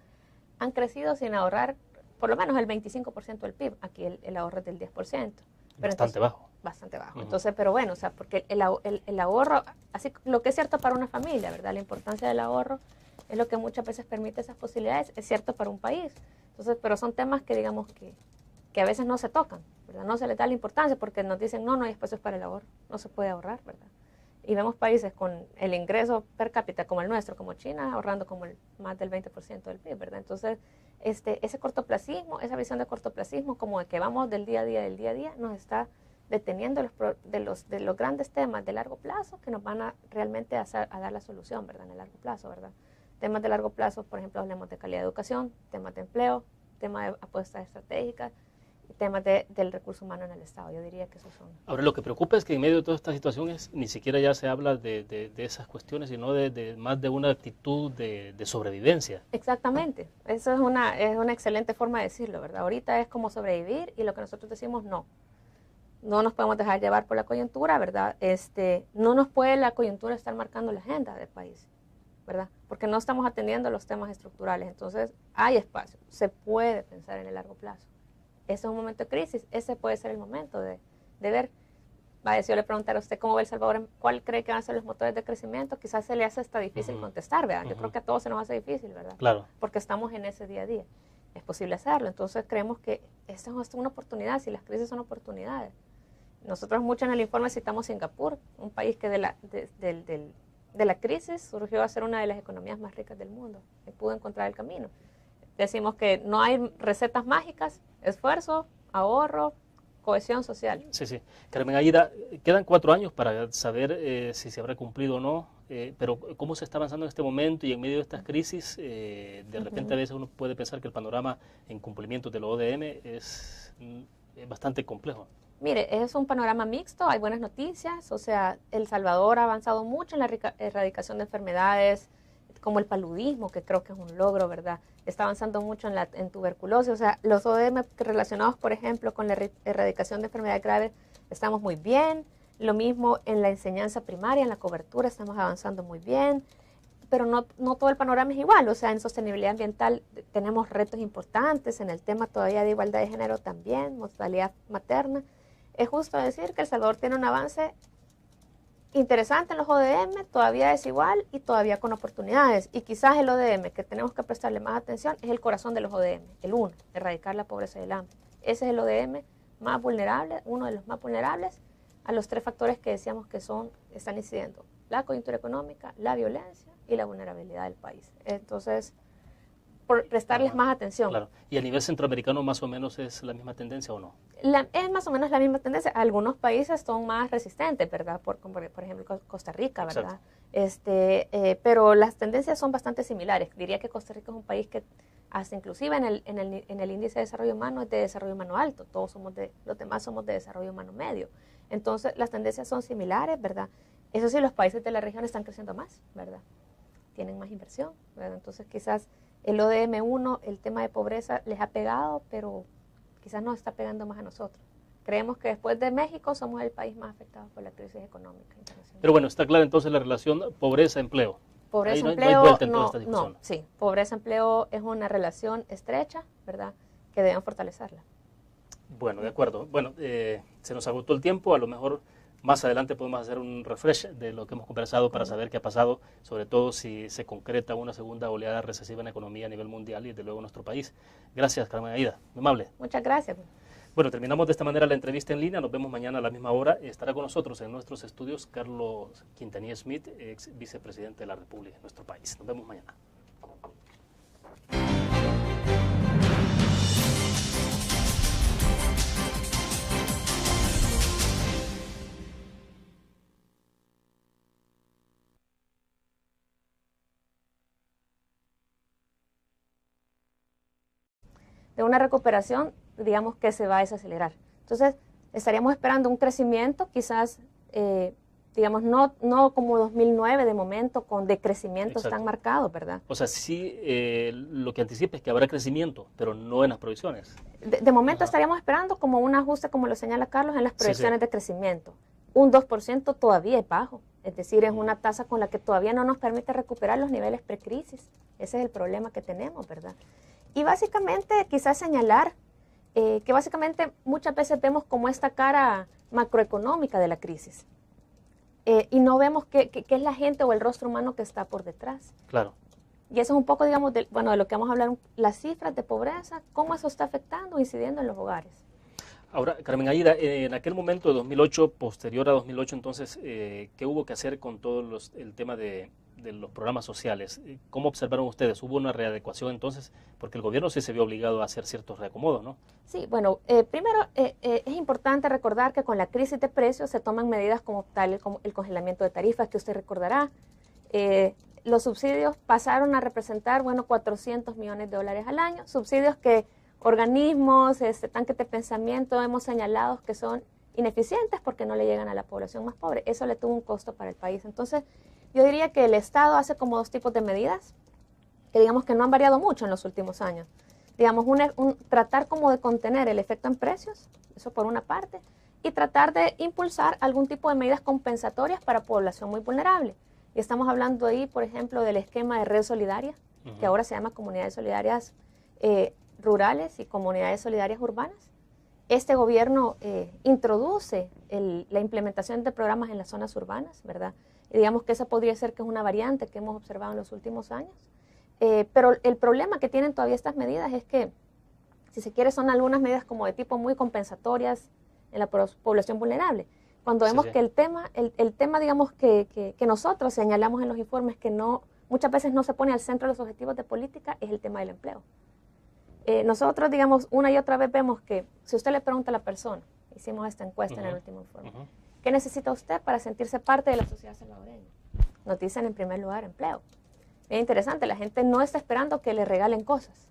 han crecido sin ahorrar por lo menos el 25% del PIB. Aquí el ahorro es del 10%. Pero bastante bajo. Bastante bajo. Entonces, pero bueno, o sea, porque el ahorro, así lo que es cierto para una familia, ¿verdad? La importancia del ahorro es lo que muchas veces permite esas posibilidades, es cierto para un país. Entonces, pero son temas que digamos que a veces no se tocan, ¿verdad? No se les da la importancia porque nos dicen, no hay espacios para el ahorro, no se puede ahorrar, ¿verdad? Y vemos países con el ingreso per cápita como el nuestro, como China, ahorrando como más del 20% del PIB, ¿verdad? Entonces, ese cortoplacismo, esa visión de cortoplacismo, como de que vamos del día a día, nos está deteniendo de los grandes temas de largo plazo que nos van a realmente a dar la solución, ¿verdad? En el largo plazo, ¿verdad? Temas de largo plazo, por ejemplo, hablemos de calidad de educación, temas de empleo, temas de apuestas estratégicas, temas del recurso humano en el Estado. Yo diría que esos son. Ahora, lo que preocupa es que en medio de todas estas situaciones ni siquiera ya se habla de esas cuestiones, sino de más de una actitud de sobrevivencia. Exactamente. Eso es una excelente forma de decirlo, ¿verdad? Ahorita es como sobrevivir y lo que nosotros decimos no nos podemos dejar llevar por la coyuntura, ¿verdad? No nos puede la coyuntura estar marcando la agenda del país, ¿verdad? Porque no estamos atendiendo los temas estructurales. Entonces, hay espacio. Se puede pensar en el largo plazo. Ese es un momento de crisis, ese puede ser el momento de ver. Si yo le preguntara a usted cómo ve El Salvador, ¿cuál cree que van a ser los motores de crecimiento? Quizás se le hace hasta difícil contestar, ¿verdad? Yo creo que a todos se nos hace difícil, ¿verdad? Claro. Porque estamos en ese día a día. Es posible hacerlo. Entonces creemos que esta es una oportunidad, si las crisis son oportunidades. Nosotros mucho en el informe citamos Singapur, un país que de la crisis surgió a ser una de las economías más ricas del mundo y pudo encontrar el camino. Decimos que no hay recetas mágicas, esfuerzo, ahorro, cohesión social. Sí. Carmen Aida, quedan 4 años para saber si se habrá cumplido o no, pero ¿cómo se está avanzando en este momento y en medio de estas crisis? De repente a veces uno puede pensar que el panorama en cumplimiento de lo ODM es bastante complejo. Mire, es un panorama mixto, hay buenas noticias, o sea, El Salvador ha avanzado mucho en la erradicación de enfermedades como el paludismo, que creo que es un logro, ¿verdad? Está avanzando mucho en tuberculosis, o sea, los ODM relacionados, por ejemplo, con la erradicación de enfermedades graves, estamos muy bien. Lo mismo en la enseñanza primaria, en la cobertura, estamos avanzando muy bien, pero no todo el panorama es igual, o sea, en sostenibilidad ambiental tenemos retos importantes, en el tema todavía de igualdad de género también, mortalidad materna. Es justo decir que El Salvador tiene un avance interesante en los ODM, todavía desigual y todavía con oportunidades. Y quizás el ODM que tenemos que prestarle más atención es el corazón de los ODM, el 1, erradicar la pobreza y el hambre. Ese es el ODM más vulnerable, uno de los más vulnerables a los 3 factores que decíamos que están incidiendo: la coyuntura económica, la violencia y la vulnerabilidad del país. Entonces, por prestarles más atención. Claro. ¿Y a nivel centroamericano más o menos es la misma tendencia o no? Es más o menos la misma tendencia. Algunos países son más resistentes, ¿verdad? Por ejemplo, Costa Rica, ¿verdad? Pero las tendencias son bastante similares. Diría que Costa Rica es un país que hasta inclusive en el índice de desarrollo humano es de desarrollo humano alto. Los demás somos de desarrollo humano medio. Entonces, las tendencias son similares, ¿verdad? Eso sí, los países de la región están creciendo más, ¿verdad? Tienen más inversión, ¿verdad? Entonces, quizás el ODM 1, el tema de pobreza les ha pegado, pero quizás nos está pegando más a nosotros. Creemos que después de México somos el país más afectado por la crisis económica internacional. Pero bueno, está clara entonces la relación pobreza-empleo. Pobreza-empleo, sí, pobreza-empleo es una relación estrecha, ¿verdad?, que deben fortalecerla. Bueno, de acuerdo. Bueno, se nos agotó el tiempo, a lo mejor más adelante podemos hacer un refresh de lo que hemos conversado para saber qué ha pasado, sobre todo si se concreta una segunda oleada recesiva en la economía a nivel mundial y desde luego en nuestro país. Gracias, Carmen Aida. Muy amable. Muchas gracias. Bueno, terminamos de esta manera la entrevista en línea. Nos vemos mañana a la misma hora. Estará con nosotros en nuestros estudios Carlos Quintanilla Smith, ex vicepresidente de la República en nuestro país. Nos vemos mañana. de una recuperación, digamos, que se va a desacelerar. Entonces, estaríamos esperando un crecimiento quizás, digamos, no como 2009 de momento, con decrecimientos tan marcados, ¿verdad? O sea, sí, lo que anticipa es que habrá crecimiento, pero no en las proyecciones. De momento estaríamos esperando como un ajuste, como lo señala Carlos, en las proyecciones de crecimiento. Un 2% todavía es bajo, es decir, es una tasa con la que todavía no nos permite recuperar los niveles precrisis. Ese es el problema que tenemos, ¿verdad? Y básicamente quizás señalar que básicamente muchas veces vemos como esta cara macroeconómica de la crisis y no vemos qué es la gente o el rostro humano que está por detrás. Claro. Y eso es un poco, digamos, de lo que vamos a hablar, las cifras de pobreza, cómo eso está afectando, incidiendo en los hogares. Ahora, Carmen Aida, en aquel momento de 2008, posterior a 2008, entonces, ¿qué hubo que hacer con todo el tema de los programas sociales? ¿Cómo observaron ustedes? ¿Hubo una readecuación entonces? Porque el gobierno sí se vio obligado a hacer ciertos reacomodos, ¿no? Sí, bueno, primero es importante recordar que con la crisis de precios se toman medidas como tal, como el congelamiento de tarifas, que usted recordará. Los subsidios pasaron a representar, 400 millones de dólares al año, subsidios que organismos, tanques de pensamiento hemos señalado que son ineficientes porque no le llegan a la población más pobre. Eso le tuvo un costo para el país. Entonces, yo diría que el Estado hace como dos tipos de medidas que digamos que no han variado mucho en los últimos años. Digamos, tratar como de contener el efecto en precios, eso por una parte, y tratar de impulsar algún tipo de medidas compensatorias para población muy vulnerable. Y estamos hablando ahí, por ejemplo, del esquema de red solidaria, que ahora se llama comunidades solidarias rurales y comunidades solidarias urbanas. Este gobierno introduce la implementación de programas en las zonas urbanas, ¿verdad? Y digamos que esa podría ser que es una variante que hemos observado en los últimos años. Pero el problema que tienen todavía estas medidas es que, si se quiere, son algunas medidas como de tipo muy compensatorias en la población vulnerable. Cuando vemos que el tema, digamos, que nosotros señalamos en los informes que muchas veces no se pone al centro de los objetivos de política, es el tema del empleo. Nosotros, digamos, una y otra vez vemos que si usted le pregunta a la persona, hicimos esta encuesta en el último informe, ¿qué necesita usted para sentirse parte de la sociedad salvadoreña? Nos dicen en primer lugar empleo. Es interesante, la gente no está esperando que le regalen cosas,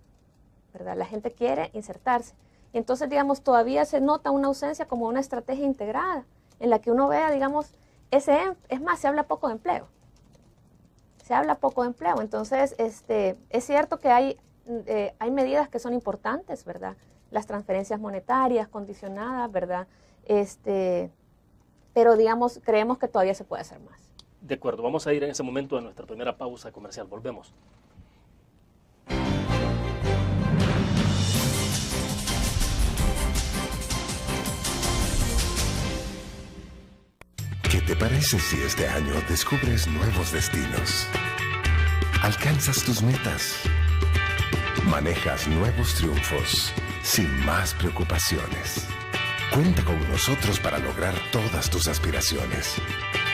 ¿verdad? La gente quiere insertarse. Y entonces, digamos, todavía se nota una ausencia como una estrategia integrada, en la que uno vea, digamos, es más, se habla poco de empleo. Se habla poco de empleo. Entonces, es cierto que hay medidas que son importantes, ¿verdad? Las transferencias monetarias condicionadas, ¿verdad? Pero, digamos, creemos que todavía se puede hacer más. De acuerdo, vamos a ir en ese momento a nuestra primera pausa comercial. Volvemos. ¿Qué te parece si este año descubres nuevos destinos? Alcanzas tus metas. Manejas nuevos triunfos sin más preocupaciones. Cuenta con nosotros para lograr todas tus aspiraciones.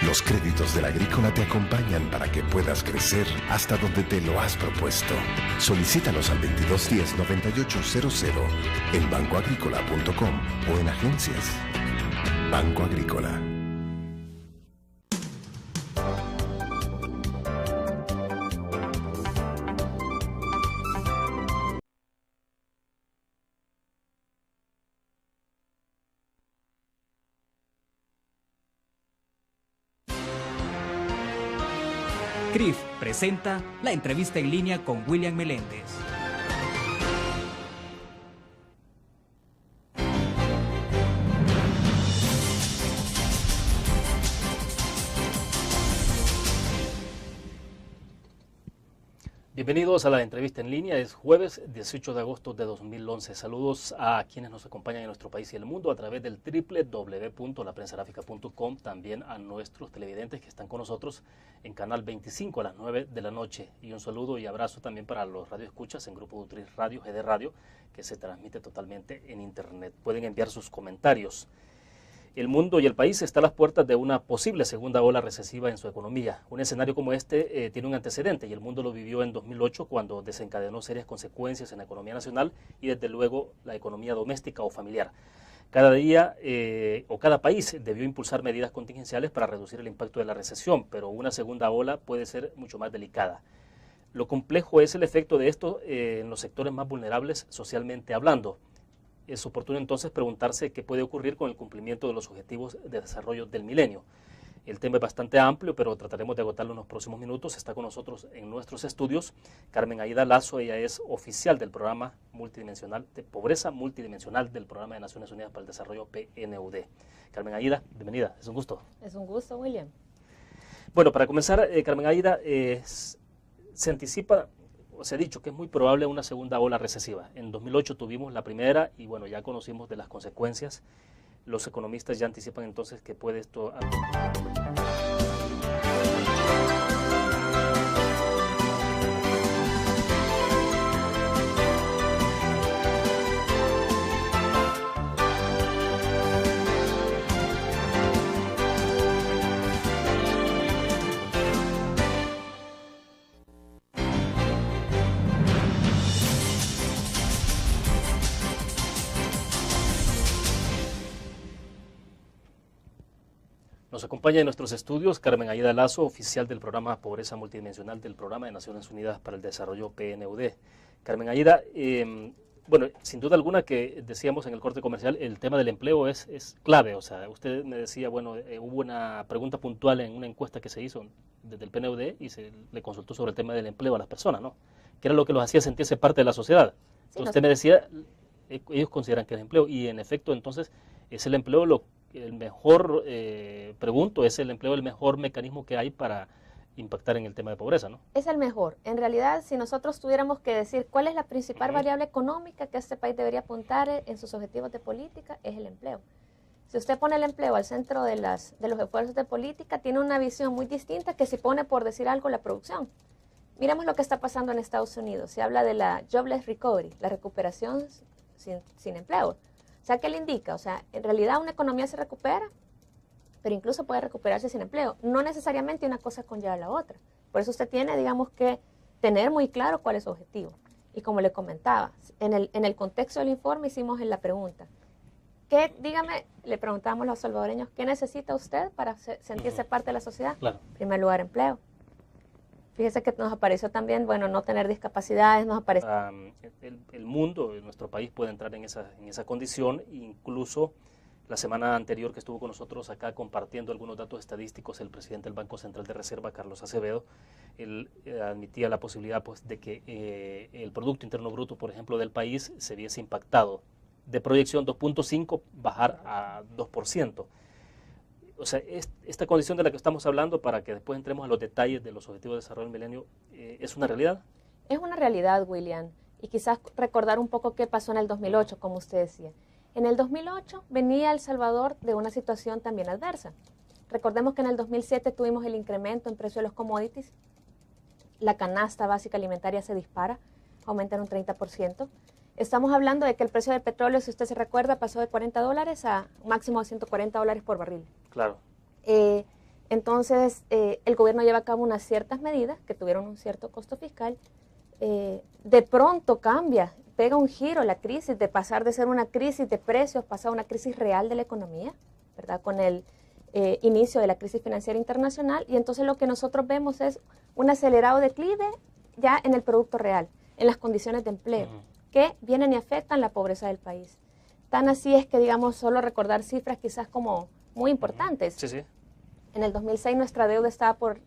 Los créditos de la Agrícola te acompañan para que puedas crecer hasta donde te lo has propuesto. Solicítalos al 2210-9800 en bancoagrícola.com o en agencias. Banco Agrícola. CRIF presenta la entrevista en línea con William Meléndez. Bienvenidos a la entrevista en línea. Es jueves 18 de agosto de 2011. Saludos a quienes nos acompañan en nuestro país y el mundo a través del www.laprensagráfica.com. También a nuestros televidentes que están con nosotros en Canal 25 a las 9 de la noche. Y un saludo y abrazo también para los radioescuchas en Grupo Utris Radio, GD Radio, que se transmite totalmente en Internet. Pueden enviar sus comentarios. El mundo y el país está a las puertas de una posible segunda ola recesiva en su economía. Un escenario como este tiene un antecedente y el mundo lo vivió en 2008 cuando desencadenó serias consecuencias en la economía nacional y desde luego la economía doméstica o familiar. Cada día o cada país debió impulsar medidas contingenciales para reducir el impacto de la recesión, pero una segunda ola puede ser mucho más delicada. Lo complejo es el efecto de esto en los sectores más vulnerables socialmente hablando. Es oportuno entonces preguntarse qué puede ocurrir con el cumplimiento de los objetivos de desarrollo del milenio. El tema es bastante amplio, pero trataremos de agotarlo en los próximos minutos. Está con nosotros en nuestros estudios Carmen Aida Lazo. Ella es oficial del programa multidimensional de pobreza multidimensional del Programa de Naciones Unidas para el Desarrollo, PNUD. Carmen Aida, bienvenida. Es un gusto. Es un gusto, William. Bueno, para comenzar, Carmen Aida, se anticipa, o se ha dicho que es muy probable una segunda ola recesiva. En 2008 tuvimos la primera y bueno, ya conocimos de las consecuencias. Los economistas ya anticipan entonces que puede esto... Nos acompaña en nuestros estudios Carmen Aida Lazo, oficial del programa Pobreza Multidimensional del Programa de Naciones Unidas para el Desarrollo, PNUD. Carmen Aida, bueno, sin duda alguna que decíamos en el corte comercial, el tema del empleo es clave. O sea, usted me decía, bueno, hubo una pregunta puntual en una encuesta que se hizo desde el PNUD y se le consultó sobre el tema del empleo a las personas, ¿no? Que era lo que los hacía sentirse parte de la sociedad. Sí, usted me decía, ellos consideran que el empleo, y en efecto, entonces, es el empleo el mejor, pregunto, ¿es el empleo el mejor mecanismo que hay para impactar en el tema de pobreza, no? Es el mejor. En realidad, si nosotros tuviéramos que decir cuál es la principal variable económica que este país debería apuntar en sus objetivos de política, es el empleo. Si usted pone el empleo al centro de los esfuerzos de política, tiene una visión muy distinta que si pone, por decir algo, la producción. Miremos lo que está pasando en Estados Unidos. Se habla de la jobless recovery, la recuperación sin empleo. O sea, ¿qué le indica? O sea, en realidad una economía se recupera, pero incluso puede recuperarse sin empleo. No necesariamente una cosa conlleva a la otra. Por eso usted tiene, digamos, que tener muy claro cuál es su objetivo. Y como le comentaba, en el contexto del informe hicimos en la pregunta, dígame, le preguntábamos a los salvadoreños, ¿qué necesita usted para sentirse parte de la sociedad? Claro. En primer lugar, empleo. Fíjese que nos apareció también, bueno, no tener discapacidades, nos apareció... el mundo, nuestro país puede entrar en esa condición. Incluso la semana anterior que estuvo con nosotros acá compartiendo algunos datos estadísticos, el presidente del Banco Central de Reserva, Carlos Acevedo, él admitía la posibilidad pues, de que el Producto Interno Bruto, por ejemplo, del país se viese impactado. De proyección 2.5 bajar a 2%. O sea, esta condición de la que estamos hablando, para que después entremos a los detalles de los objetivos de desarrollo del milenio, ¿es una realidad? Es una realidad, William. Y quizás recordar un poco qué pasó en el 2008, como usted decía. En el 2008 venía El Salvador de una situación también adversa. Recordemos que en el 2007 tuvimos el incremento en precio de los commodities. La canasta básica alimentaria se dispara, aumenta en un 30%. Estamos hablando de que el precio del petróleo, si usted se recuerda, pasó de $40 a un máximo de $140 por barril. Claro. Entonces, el gobierno lleva a cabo unas ciertas medidas que tuvieron un cierto costo fiscal. De pronto cambia, pega un giro la crisis, de pasar de ser una crisis de precios, pasa a una crisis real de la economía, ¿verdad? Con el inicio de la crisis financiera internacional. Y entonces lo que nosotros vemos es un acelerado declive ya en el producto real, en las condiciones de empleo, que vienen y afectan la pobreza del país. Tan así es que, digamos, solo recordar cifras quizás como muy importantes. Sí, sí. En el 2006 nuestra deuda estaba por,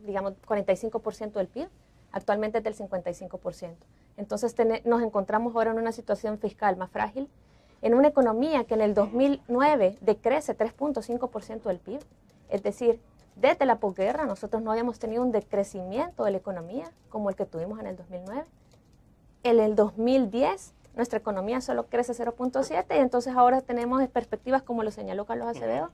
digamos, 45% del PIB, actualmente es del 55%. Entonces nos encontramos ahora en una situación fiscal más frágil, en una economía que en el 2009 decrece 3.5% del PIB, es decir, desde la posguerra nosotros no habíamos tenido un decrecimiento de la economía como el que tuvimos en el 2009. En el 2010 nuestra economía solo crece 0.7 y entonces ahora tenemos perspectivas, como lo señaló Carlos Acevedo,